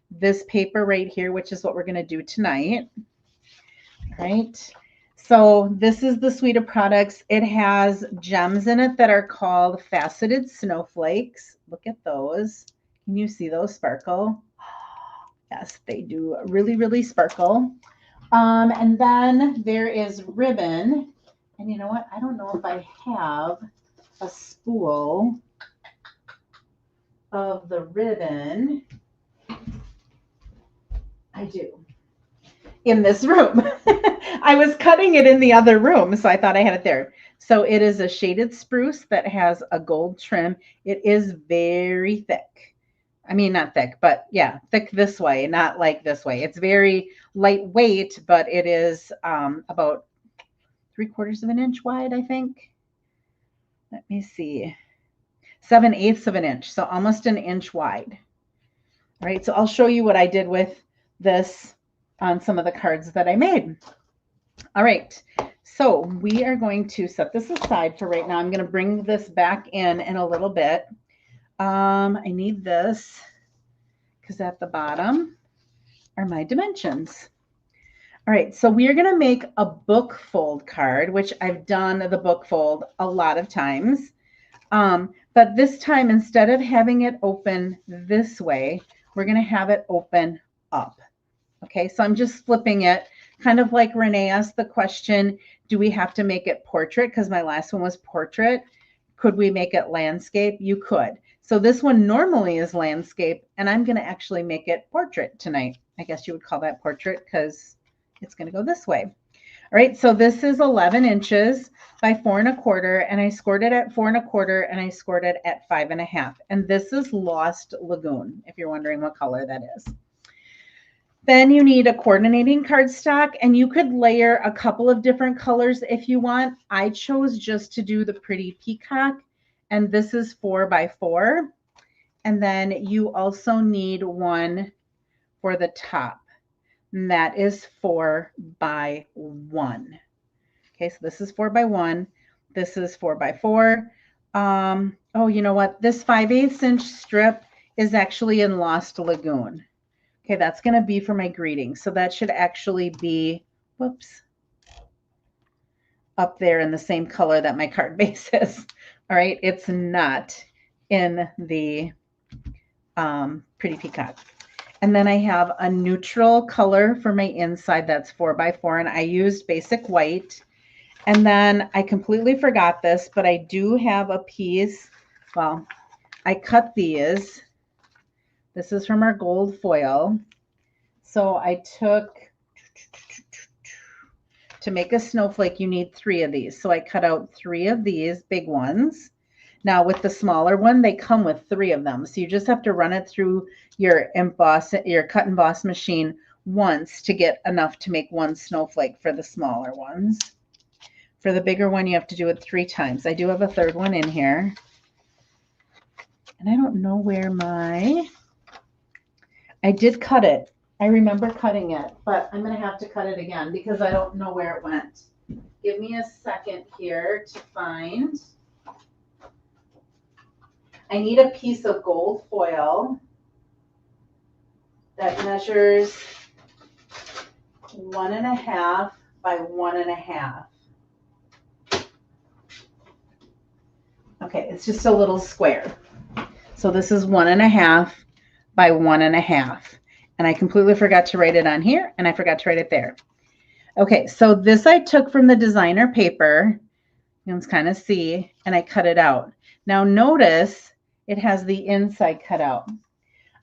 this paper right here, which is what we're going to do tonight. Right. So this is the suite of products. It has gems in it that are called faceted snowflakes. Look at those. Can you see those sparkle? Yes, they do really, really sparkle. And then there is ribbon. And you know what? I don't know if I have a spool of the ribbon. I do. In this room. I was cutting it in the other room, so I thought I had it there. So it is a shaded spruce that has a gold trim. It is very thick. I mean, not thick, but yeah, thick this way, not like this way. It's very lightweight, but it is about 3/4 of an inch wide, I think. Let me see. 7/8 of an inch, so almost an inch wide. All right, so I'll show you what I did with this on some of the cards that I made. All right, so we are going to set this aside for right now. I'm going to bring this back in a little bit. I need this because at the bottom are my dimensions. All right, so we are going to make a book fold card, which I've done the book fold a lot of times. But this time, instead of having it open this way, we're going to have it open up. Okay, so I'm just flipping it, kind of like Renee asked the question, do we have to make it portrait? Because my last one was portrait. Could we make it landscape? You could. So this one normally is landscape, and I'm going to actually make it portrait tonight. I guess you would call that portrait because it's going to go this way. All right, so this is 11 inches by 4 1/4, and I scored it at 4 1/4, and I scored it at 5 1/2. And this is Lost Lagoon, if you're wondering what color that is. Then you need a coordinating cardstock, and you could layer a couple of different colors if you want. I chose just to do the Pretty Peacock, and this is 4 by 4. And then you also need one for the top, and that is 4 by 1. Okay, so this is 4 by 1. This is 4 by 4. Oh, you know what? This 5/8 inch strip is actually in Lost Lagoon. Okay, that's going to be for my greeting. So that should actually be, whoops, up there in the same color that my card base is. All right, it's not in the Pretty Peacock. And then I have a neutral color for my inside that's 4x4, and I used basic white. And then I completely forgot this, but I do have a piece. Well, I cut these. This is from our gold foil. So I took, to make a snowflake, you need 3 of these. So I cut out 3 of these big ones. Now with the smaller one, they come with 3 of them. So you just have to run it through your cut and emboss machine once to get enough to make 1 snowflake for the smaller ones. For the bigger one, you have to do it 3 times. I do have a 3rd one in here. And I don't know where I did cut it. I remember cutting it, but I'm going to have to cut it again because I don't know where it went. Give me a second here to find. I need a piece of gold foil that measures 1.5 by 1.5. Okay, it's just a little square. So this is 1.5 by 1.5. And I completely forgot to write it on here, and I forgot to write it there. Okay, so this I took from the designer paper. You can kind of see, and I cut it out. Now notice it has the inside cut out.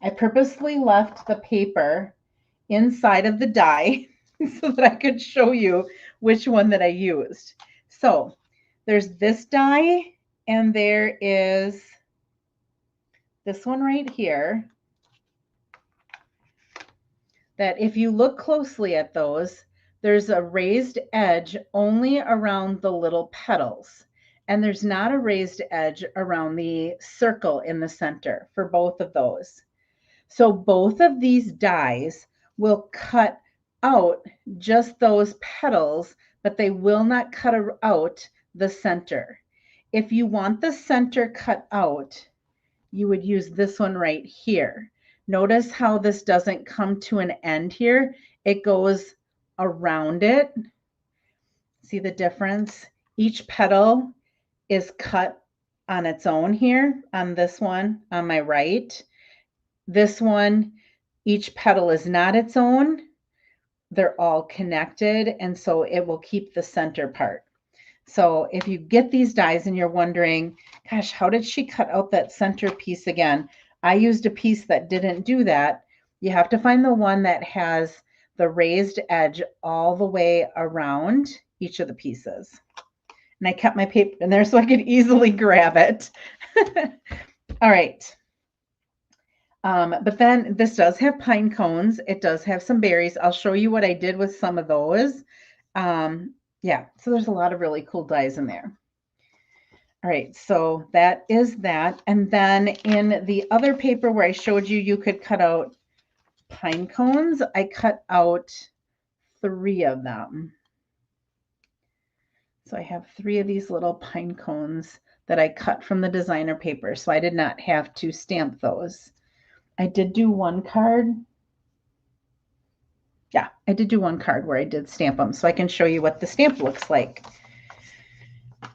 I purposely left the paper inside of the die so that I could show you which one that I used. So there's this die, and there is this one right here, that if you look closely at those, there's a raised edge only around the little petals. And there's not a raised edge around the circle in the center for both of those. So both of these dies will cut out just those petals, but they will not cut out the center. If you want the center cut out, you would use this one right here. Notice how this doesn't come to an end here. It goes around it. See the difference? Each petal is cut on its own here on this one on my right. This one, each petal is not its own. They're all connected, and so it will keep the center part. So if you get these dies and you're wondering, gosh, how did she cut out that center piece again? I used a piece that didn't do that. You have to find the one that has the raised edge all the way around each of the pieces. And I kept my paper in there so I could easily grab it. All right. But then this does have pine cones. It does have some berries. I'll show you what I did with some of those. Yeah, so there's a lot of really cool dies in there. All right, so that is that. And then in the other paper where I showed you, you could cut out pine cones. I cut out 3 of them. So I have 3 of these little pine cones that I cut from the designer paper. So I did not have to stamp those. I did do one card. Yeah, I did do one card where I did stamp them, so I can show you what the stamp looks like.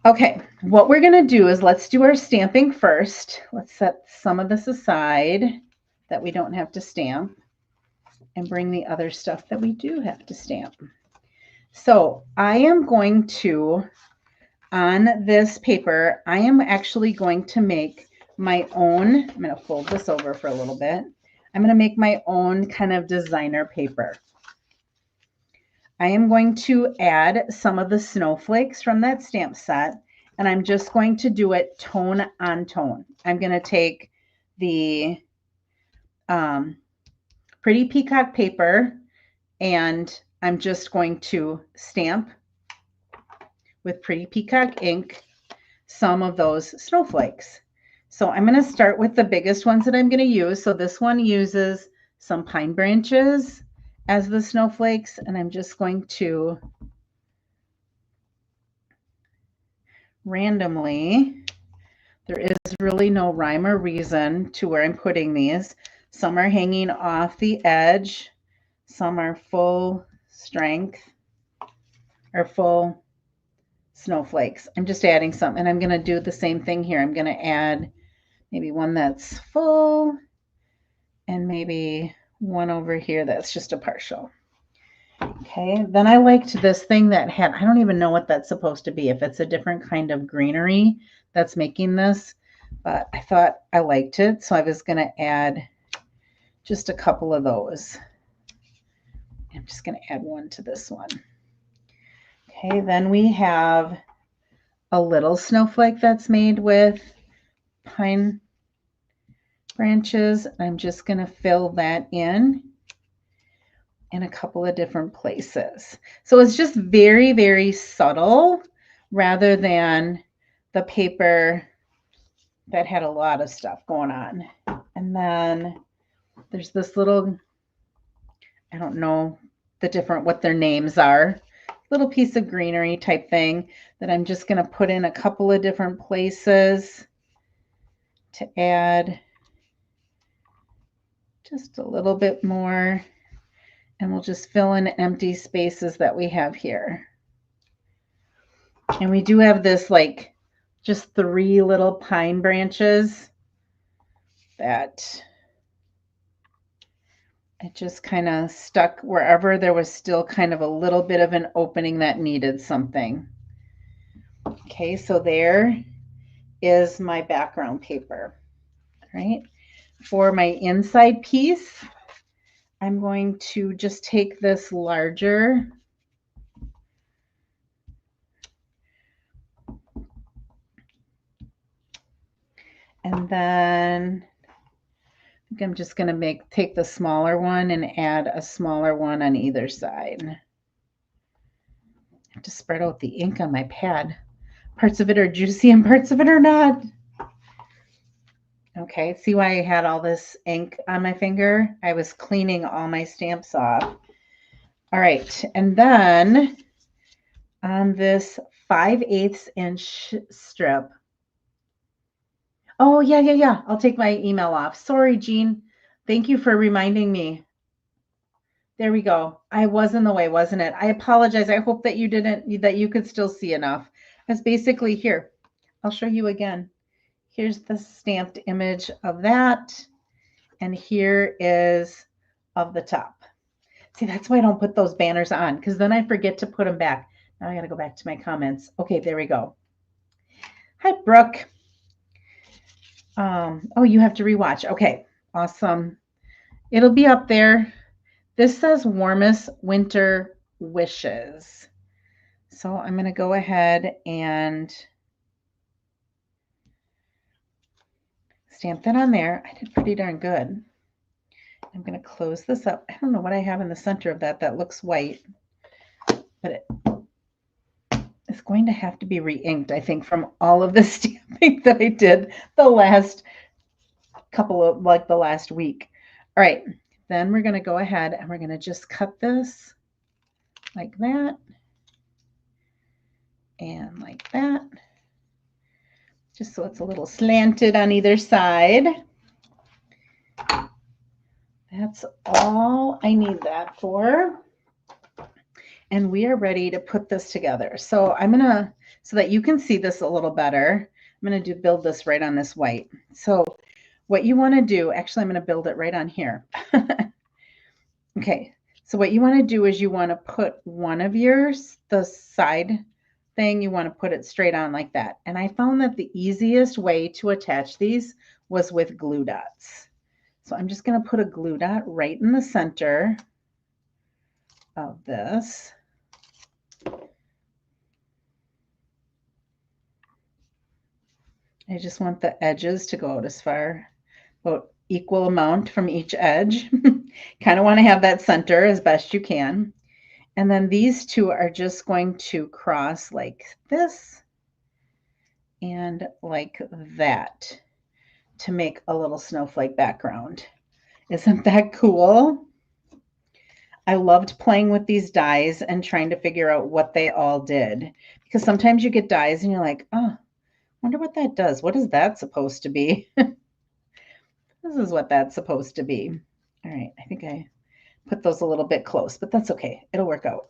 Okay, what we're going to do is let's do our stamping first. Let's set some of this aside that we don't have to stamp and bring the other stuff that we do have to stamp. So I am going to, on this paper, I am actually going to make my own, I'm going to fold this over for a little bit. I'm going to make my own kind of designer paper. I am going to add some of the snowflakes from that stamp set, and I'm just going to do it tone on tone. I'm going to take the Pretty Peacock paper, and I'm just going to stamp with Pretty Peacock ink some of those snowflakes. So I'm going to start with the biggest ones that I'm going to use. So this one uses some pine branches as the snowflakes, and I'm just going to randomly There is really no rhyme or reason to where I'm putting these. Some are hanging off the edge. Some are full strength or full snowflakes. I'm just adding some, and I'm going to do the same thing here. I'm going to add maybe one that's full and maybe one over here that's just a partial. Okay, then I liked this thing that had, I don't even know what that's supposed to be, if it's a different kind of greenery that's making this, but I thought I liked it, so I was going to add just a couple of those. I'm just going to add one to this one. Okay, then we have a little snowflake that's made with pine branches. I'm just going to fill that in a couple of different places. So it's just very, very subtle rather than the paper that had a lot of stuff going on. And then there's this little, I don't know what their names are, little piece of greenery type thing that I'm just going to put in a couple of different places to add just a little bit more. And we'll just fill in empty spaces that we have here. And we do have this like just 3 little pine branches that it just kind of stuck wherever there was still kind of a little bit of an opening that needed something. Okay, so there is my background paper, right? For my inside piece, I'm going to just take this larger and then I think I'm just going to take the smaller one and add a smaller one on either side. I have to spread out the ink on my pad. Parts of it are juicy and parts of it are not. Okay, see why I had all this ink on my finger? I was cleaning all my stamps off. All right, and then on this 5/8 inch strip. Oh, yeah. I'll take my email off. Sorry, Jean. Thank you for reminding me. There we go. I was in the way, wasn't it? I apologize. I hope that you could still see enough. That's basically here. I'll show you again. Here's the stamped image of that. And here is of the top. See, that's why I don't put those banners on, because then I forget to put them back. Now I got to go back to my comments. Okay, there we go. Hi, Brooke. Oh, you have to rewatch. Okay, awesome. It'll be up there. This says warmest winter wishes. So I'm going to go ahead and stamp that on there. I did pretty darn good. I'm going to close this up. I don't know what I have in the center of that. That looks white, but it's going to have to be re-inked, I think, from all of the stamping that I did the last week. All right, then we're going to go ahead and we're going to just cut this like that and like that, just so it's a little slanted on either side. That's all I need that for. And we are ready to put this together. So so that you can see this a little better, I'm going to build this right on this white. So what you want to do, actually, I'm going to build it right on here. Okay, so what you want to do is you want to put one of the side thing, you want to put it straight on like that. And I found that the easiest way to attach these was with glue dots. So I'm just going to put a glue dot right in the center of this. I just want the edges to go out as far, about equal amount from each edge. Kind of want to have that center as best you can. And then these two are just going to cross like this and like that to make a little snowflake background. Isn't that cool? I loved playing with these dies and trying to figure out what they all did, because sometimes you get dies and you're like, oh, Wonder what that does. What is that supposed to be? This is what that's supposed to be. All right, I think I put those a little bit close, but that's okay. It'll work out.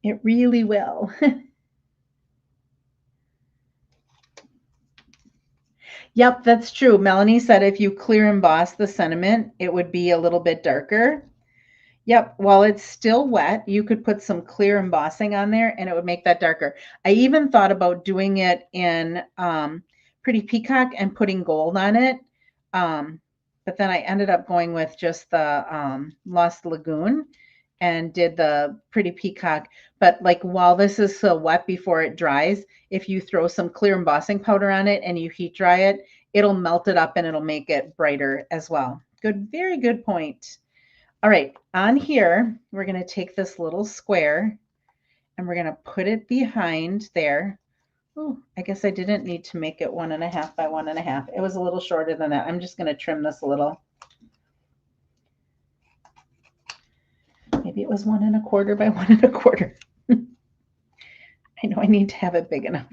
It really will. Yep, that's true. Melanie said if you clear emboss the sentiment, it would be a little bit darker. Yep, while it's still wet, you could put some clear embossing on there and it would make that darker. I even thought about doing it in Pretty Peacock and putting gold on it. But then I ended up going with just the Lost Lagoon and did the Pretty Peacock. But like while this is still wet before it dries, if you throw some clear embossing powder on it and you heat dry it, it'll melt it up and it'll make it brighter as well. Good, very good point. All right, on here, we're going to take this little square and we're going to put it behind there. Oh, I guess I didn't need to make it 1.5 by 1.5. It was a little shorter than that. I'm just going to trim this a little. Maybe it was 1.25 by 1.25. I know I need to have it big enough.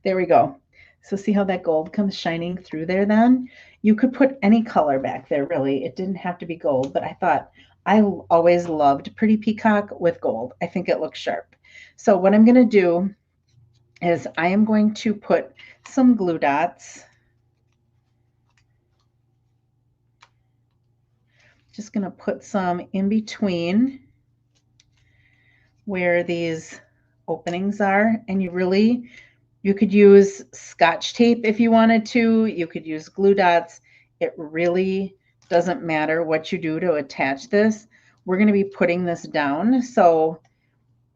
There we go. So see how that gold comes shining through there then? You could put any color back there, really. It didn't have to be gold, but I thought I always loved Pretty Peacock with gold. I think it looks sharp. So what I'm going to do is I am going to put some glue dots. Just going to put some in between where these openings are, and you could use Scotch tape if you wanted to. You could use glue dots. It really doesn't matter what you do to attach this. We're going to be putting this down. So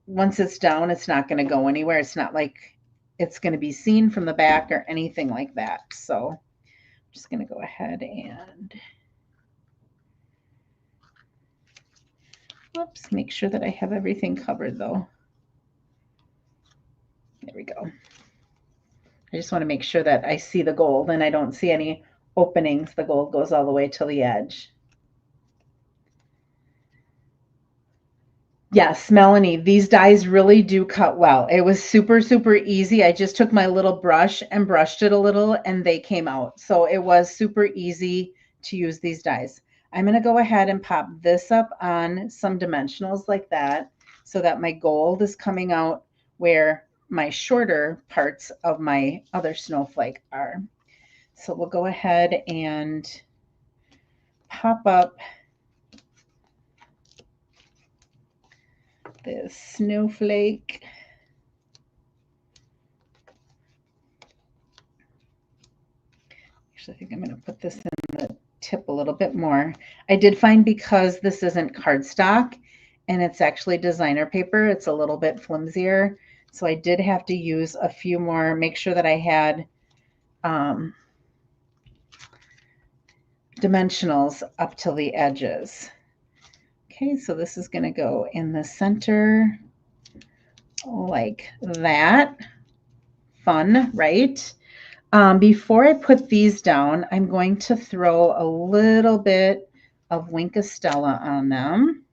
once it's down, it's not going to go anywhere. It's not like it's going to be seen from the back or anything like that. So I'm just going to go ahead and whoops, make sure that I have everything covered though. There we go. I just want to make sure that I see the gold and I don't see any openings. The gold goes all the way to the edge. Yes, Melanie, these dies really do cut well. It was super, super easy. I just took my little brush and brushed it a little and they came out. So it was super easy to use these dies. I'm going to go ahead and pop this up on some dimensionals like that so that my gold is coming out where my shorter parts of my other snowflake are. So we'll go ahead and pop up this snowflake. Actually, I think I'm going to put this in the tip a little bit more. I did find because this isn't cardstock and it's actually designer paper, it's a little bit flimsier. So I did have to use a few more, make sure that I had dimensionals up to the edges. Okay, so this is going to go in the center like that. Fun, right? Before I put these down, I'm going to throw a little bit of Wink of Stella on them.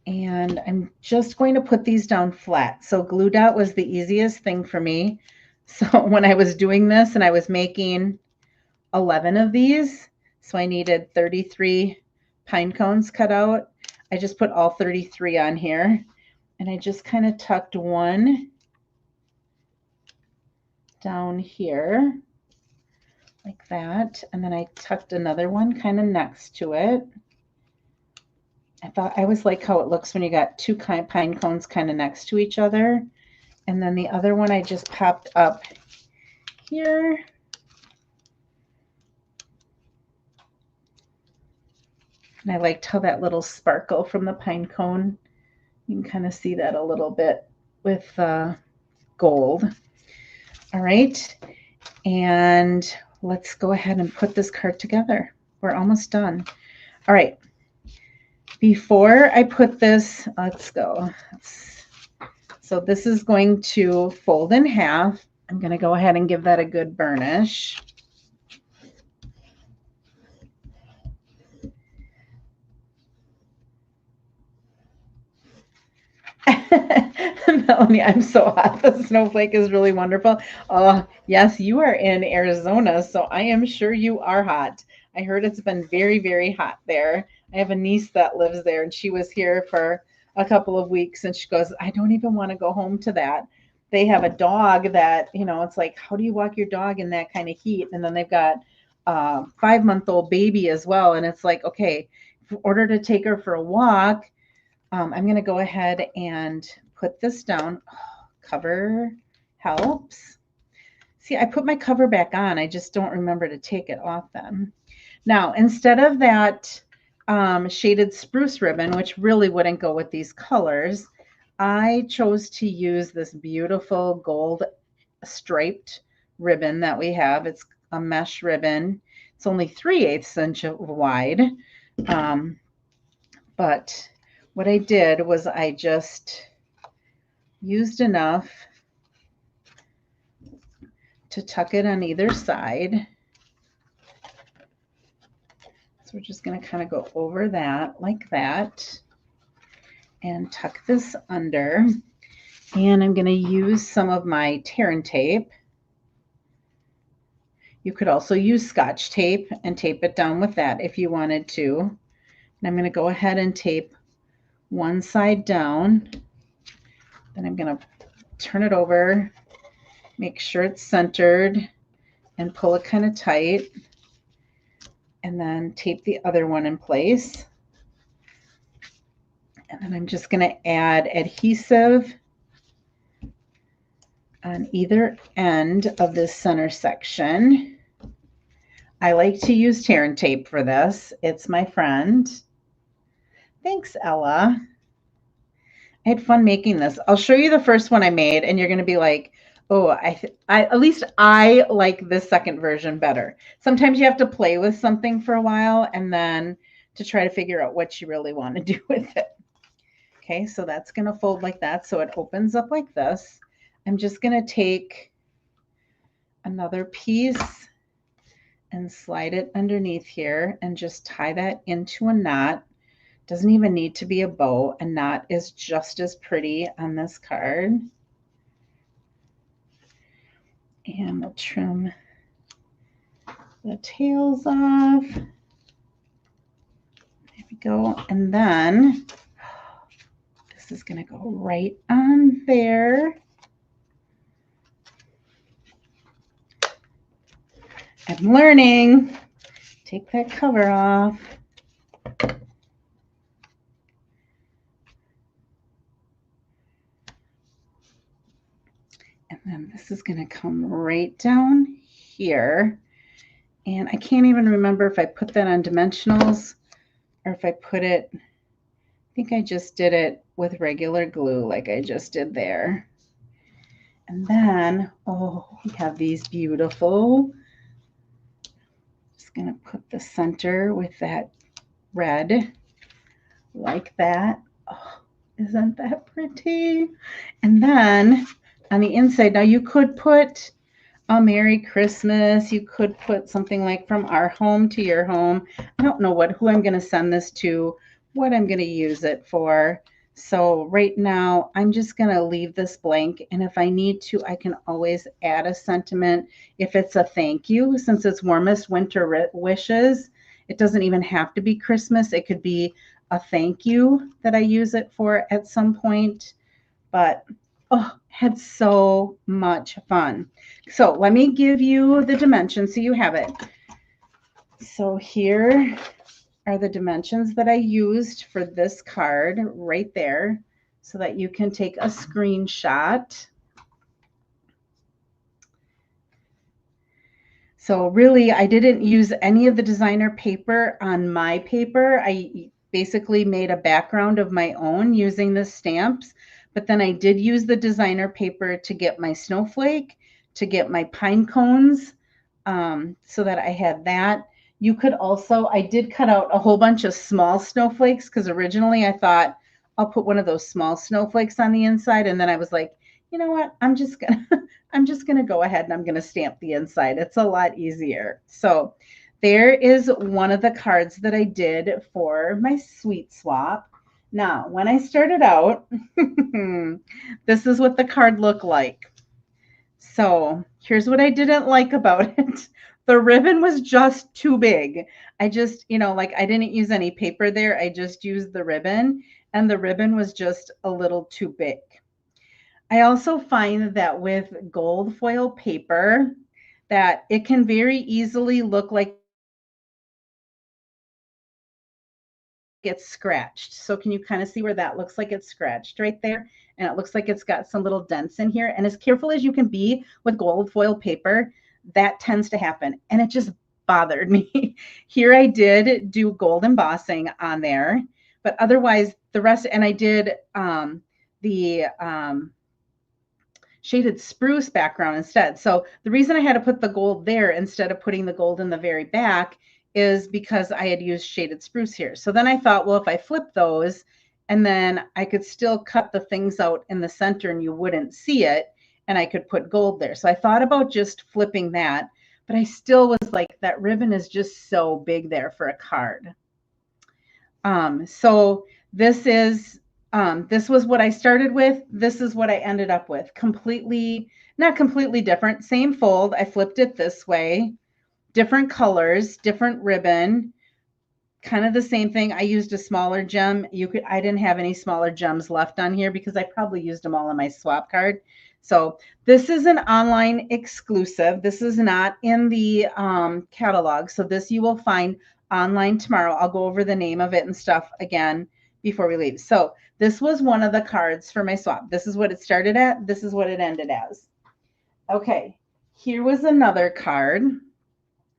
And I'm just going to put these down flat. So glue dot was the easiest thing for me. So when I was doing this and I was making 11 of these, so I needed 33 pine cones cut out. I just put all 33 on here and I just kind of tucked one down here like that. And then I tucked another one kind of next to it. I always like how it looks when you got two pine cones kind of next to each other. And then the other one I just popped up here. And I liked how that little sparkle from the pine cone, you can kind of see that a little bit with gold. All right, and let's go ahead and put this card together. We're almost done. All right, before I put this, let's go. So this is going to fold in half. I'm going to go ahead and give that a good burnish. Melanie, I'm so hot. The snowflake is really wonderful. Oh, yes, you are in Arizona, so I am sure you are hot. I heard it's been very, very hot there. I have a niece that lives there, and she was here for a couple of weeks, and she goes, I don't even want to go home to that. They have a dog that, it's like, how do you walk your dog in that kind of heat? And then they've got a 5-month-old baby as well. And it's like, okay, in order to take her for a walk, I'm going to go ahead and put this down. Oh, cover helps. See, I put my cover back on. I just don't remember to take it off then. Now, instead of that shaded spruce ribbon, which really wouldn't go with these colors, I chose to use this beautiful gold striped ribbon that we have. It's a mesh ribbon. It's only 3/8 inch wide. But what I did was I just used enough to tuck it on either side. So we're just going to kind of go over that like that and tuck this under. And I'm going to use some of my tear and tape. You could also use Scotch tape and tape it down with that if you wanted to. And I'm going to go ahead and tape one side down. Then I'm going to turn it over, make sure it's centered, and pull it kind of tight. And then tape the other one in place. And then I'm just going to add adhesive on either end of this center section. I like to use tear and tape for this. It's my friend. Thanks, Ella. I had fun making this. I'll show you the first one I made, and you're going to be like, oh, I at least I like this second version better. Sometimes you have to play with something for a while and then to try to figure out what you really want to do with it. Okay, so that's going to fold like that. So it opens up like this. I'm just going to take another piece and slide it underneath here and just tie that into a knot. Doesn't even need to be a bow. A knot is just as pretty on this card. And we'll trim the tails off. There we go. And then this is going to go right on there. I'm learning. Take that cover off. And then this is going to come right down here. And I can't even remember if I put that on dimensionals or if I put it, I think I just did it with regular glue like I just did there. And then, oh, we have these beautiful, just going to put the center with that red like that. Oh, isn't that pretty? And then on the inside, now you could put a Merry Christmas. You could put something like from our home to your home. I don't know who I'm going to send this to, what I'm going to use it for. So right now, I'm just going to leave this blank. And if I need to, I can always add a sentiment. If it's a thank you, since it's warmest winter wishes, it doesn't even have to be Christmas. It could be a thank you that I use it for at some point. But oh, had so much fun. So let me give you the dimensions so you have it. So here are the dimensions that I used for this card right there so that you can take a screenshot. So really, I didn't use any of the designer paper on my paper. I basically made a background of my own using the stamps. But then I did use the designer paper to get my snowflake, to get my pine cones, so that I had that. You could also, I did cut out a whole bunch of small snowflakes because originally I thought I'll put one of those small snowflakes on the inside. And then I was like, you know what? I'm just gonna go ahead and I'm gonna stamp the inside. It's a lot easier. So there is one of the cards that I did for my sweet swap. Now, when I started out, this is what the card looked like. So here's what I didn't like about it. The ribbon was just too big. I just, like I didn't use any paper there. I just used the ribbon, and the ribbon was just a little too big. I also find that with gold foil paper, that it can very easily look like it's scratched. So can you kind of see where that looks like it's scratched right there? And it looks like it's got some little dents in here. And as careful as you can be with gold foil paper, that tends to happen. And it just bothered me. Here I did do gold embossing on there, but otherwise the rest, and I did the shaded spruce background instead. So the reason I had to put the gold there instead of putting the gold in the very back is because I had used shaded spruce here. So then I thought, well, if I flip those, and then I could still cut the things out in the center and you wouldn't see it, and I could put gold there. So I thought about just flipping that, but I still was like, that ribbon is just so big there for a card. So this was what I started with. This is what I ended up with. Not completely different, same fold. I flipped it this way, different colors, different ribbon, kind of the same thing. I used a smaller gem. I didn't have any smaller gems left on here because I probably used them all on my swap card. So this is an online exclusive. This is not in the catalog. So this you will find online tomorrow. I'll go over the name of it and stuff again before we leave. So this was one of the cards for my swap. This is what it started at. This is what it ended as. Okay, here was another card.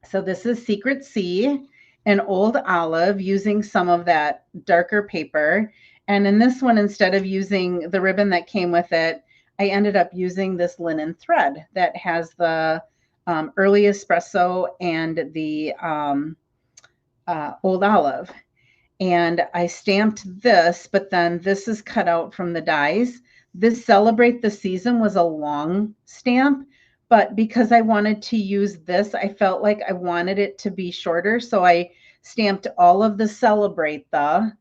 So this is Secret Sea, an old olive using some of that darker paper. And in this one, instead of using the ribbon that came with it, I ended up using this linen thread that has the early espresso and the old olive. And I stamped this, but then this is cut out from the dies. This Celebrate the Season was a long stamp, but because I wanted to use this, I felt like I wanted it to be shorter. So I stamped all of the Celebrate the,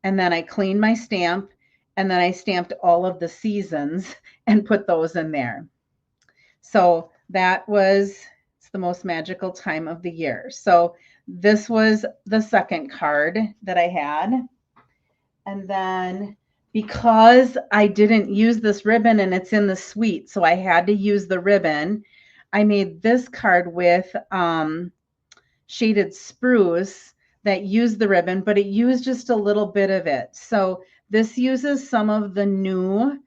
and then I cleaned my stamp, and then I stamped all of the seasons and put those in there. So it's the most magical time of the year. So this was the second card that I had. And then because I didn't use this ribbon and it's in the suite, so I had to use the ribbon, I made this card with shaded spruce that used the ribbon, but it used just a little bit of it. So this uses some of the new,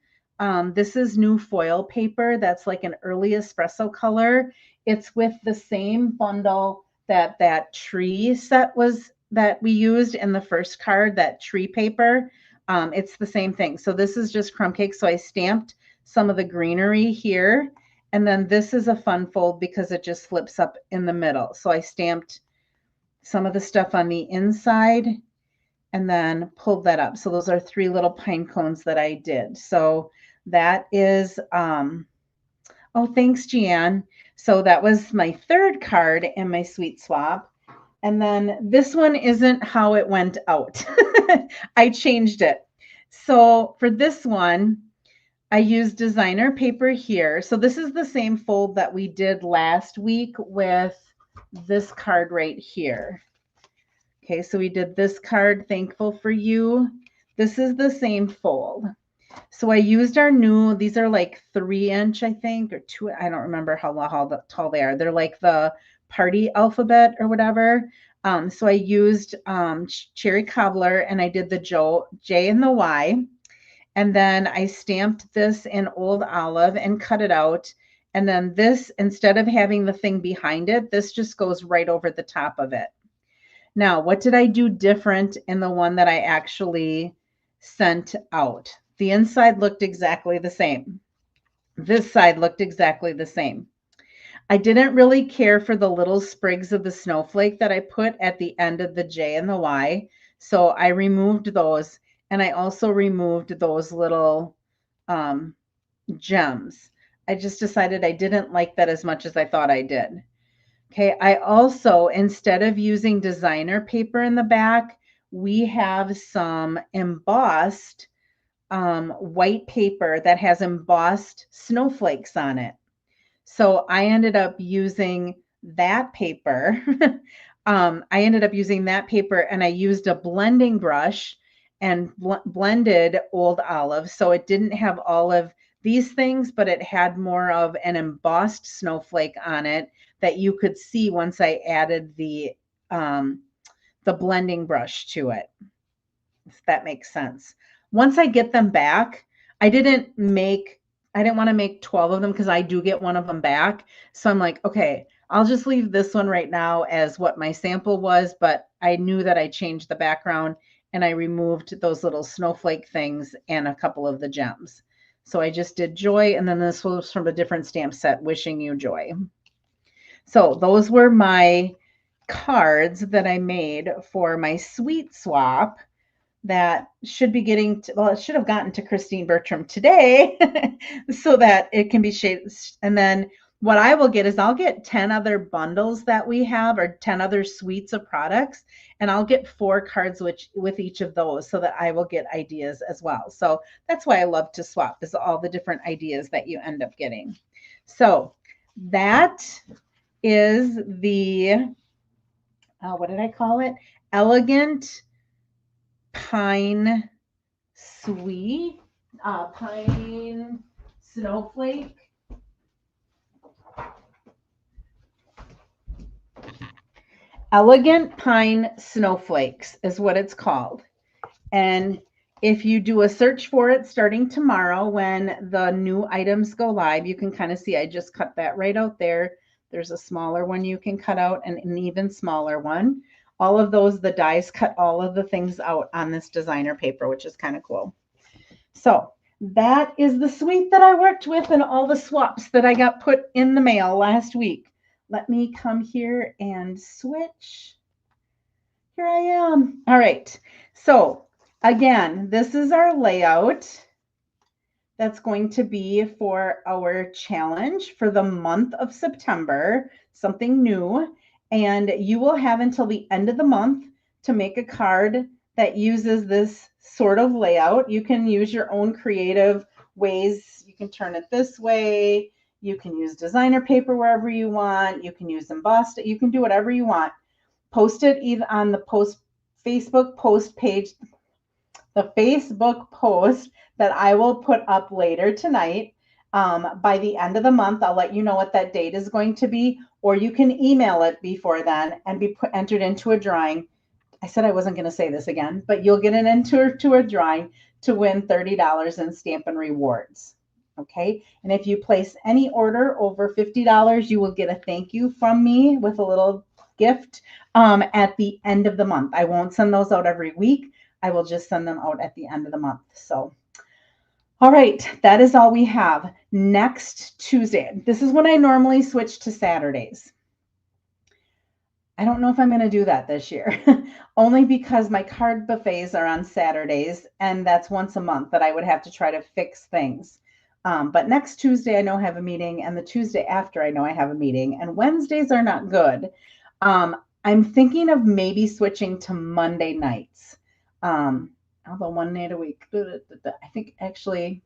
this is new foil paper that's like an early espresso color. It's with the same bundle that tree set was that we used in the first card, that tree paper. It's the same thing. So this is just crumb cake. So I stamped some of the greenery here. And then this is a fun fold because it just flips up in the middle. So I stamped some of the stuff on the inside and then pulled that up. So those are 3 little pine cones that I did. So that is, oh, thanks, Jeanne. So that was my third card in my Sweet Swap. And then this one isn't how it went out. I changed it. So for this one, I used designer paper here. So this is the same fold that we did last week with this card right here. Okay, so we did this card, Thankful for You. This is the same fold. So I used our new, these are like 3-inch, I think, or 2, I don't remember how tall they are. They're like the party alphabet or whatever. So I used Cherry Cobbler and I did the J and the Y. And then I stamped this in old olive and cut it out. And then this, instead of having the thing behind it, this just goes right over the top of it. Now, what did I do different in the one that I actually sent out? The inside looked exactly the same. This side looked exactly the same. I didn't really care for the little sprigs of the snowflake that I put at the end of the J and the Y. So I removed those. And I also removed those little gems. I just decided I didn't like that as much as I thought I did. Okay, I also, instead of using designer paper in the back, we have some embossed white paper that has embossed snowflakes on it. So I ended up using that paper. I ended up using that paper and I used a blending brush and blended Old Olive. So it didn't have all of these things, but it had more of an embossed snowflake on it that you could see once I added the blending brush to it, if that makes sense. Once I get them back, I didn't want to make 12 of them because I do get one of them back. So I'm like, okay, I'll just leave this one right now as what my sample was, but I knew that I changed the background and I removed those little snowflake things and a couple of the gems. So I just did joy, and then this was from a different stamp set, wishing you joy. So those were my cards that I made for my sweet swap that should be getting to, well, it should have gotten to Christine Bertram today so that it can be shaped. And then what I will get is I'll get 10 other bundles that we have, or 10 other suites of products, and I'll get 4 cards with each of those so that I will get ideas as well. So that's why I love to swap, is all the different ideas that you end up getting. So that is the, what did I call it? Elegant Pine Pine Snowflake. Elegant Pine Snowflakes is what it's called. And if you do a search for it starting tomorrow when the new items go live, you can kind of see I just cut that right out there. There's a smaller one you can cut out and an even smaller one. All of those, the dies cut all of the things out on this designer paper, which is kind of cool. So that is the suite that I worked with and all the swaps that I got put in the mail last week. Let me come here and switch. Here I am. All right. So again, this is our layout that's going to be for our challenge for the month of September, something new. And you will have until the end of the month to make a card that uses this sort of layout. You can use your own creative ways. You can turn it this way. You can use designer paper wherever you want. You can use embossed. You can do whatever you want. Post it either on the Facebook post page, the Facebook post that I will put up later tonight. By the end of the month, I'll let you know what that date is going to be, or you can email it before then and be entered into a drawing. I said I wasn't going to say this again, but you'll get into a drawing to win $30 in Stampin' Rewards. Okay. And if you place any order over $50, you will get a thank you from me with a little gift at the end of the month. I won't send those out every week. I will just send them out at the end of the month. So, all right, that is all we have. Next Tuesday, this is when I normally switch to Saturdays. I don't know if I'm going to do that this year, only because my card buffets are on Saturdays, and that's once a month that I would have to try to fix things. But next Tuesday, I know I have a meeting, and the Tuesday after, I know I have a meeting, and Wednesdays are not good. I'm thinking of maybe switching to Monday nights. Although one night a week, I think actually,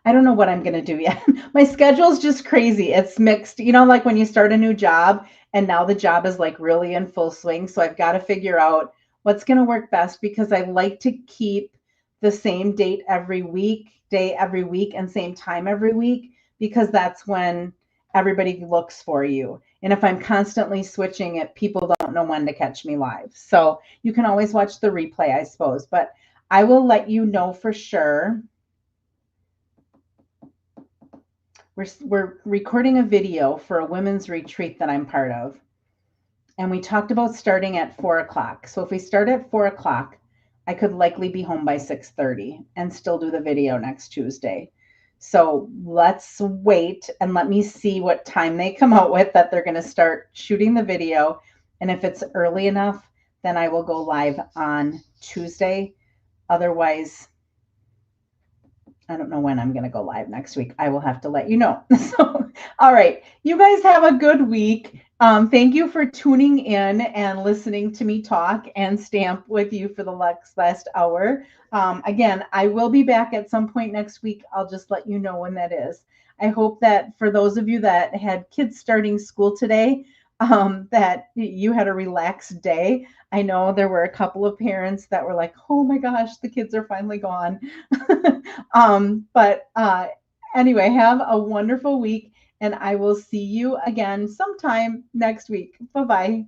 I don't know what I'm going to do yet. My schedule's just crazy. It's mixed, like when you start a new job and now the job is like really in full swing. So I've got to figure out what's going to work best, because I like to keep the same date every week, and same time every week, because that's when everybody looks for you. And if I'm constantly switching it, people don't know when to catch me live. So you can always watch the replay, I suppose, but I will let you know for sure. We're recording a video for a women's retreat that I'm part of. And we talked about starting at 4 o'clock. So if we start at 4 o'clock, I could likely be home by 6:30 and still do the video next Tuesday. So let's wait and let me see what time they come out with that they're going to start shooting the video. And if it's early enough, then I will go live on Tuesday. Otherwise, I don't know when I'm going to go live next week. I will have to let you know. So, all right. You guys have a good week. Thank you for tuning in and listening to me talk and stamp with you for the last hour. Again, I will be back at some point next week. I'll just let you know when that is. I hope that for those of you that had kids starting school today, that you had a relaxed day. I know there were a couple of parents that were like, "Oh my gosh, the kids are finally gone." But anyway, have a wonderful week and I will see you again sometime next week. Bye bye.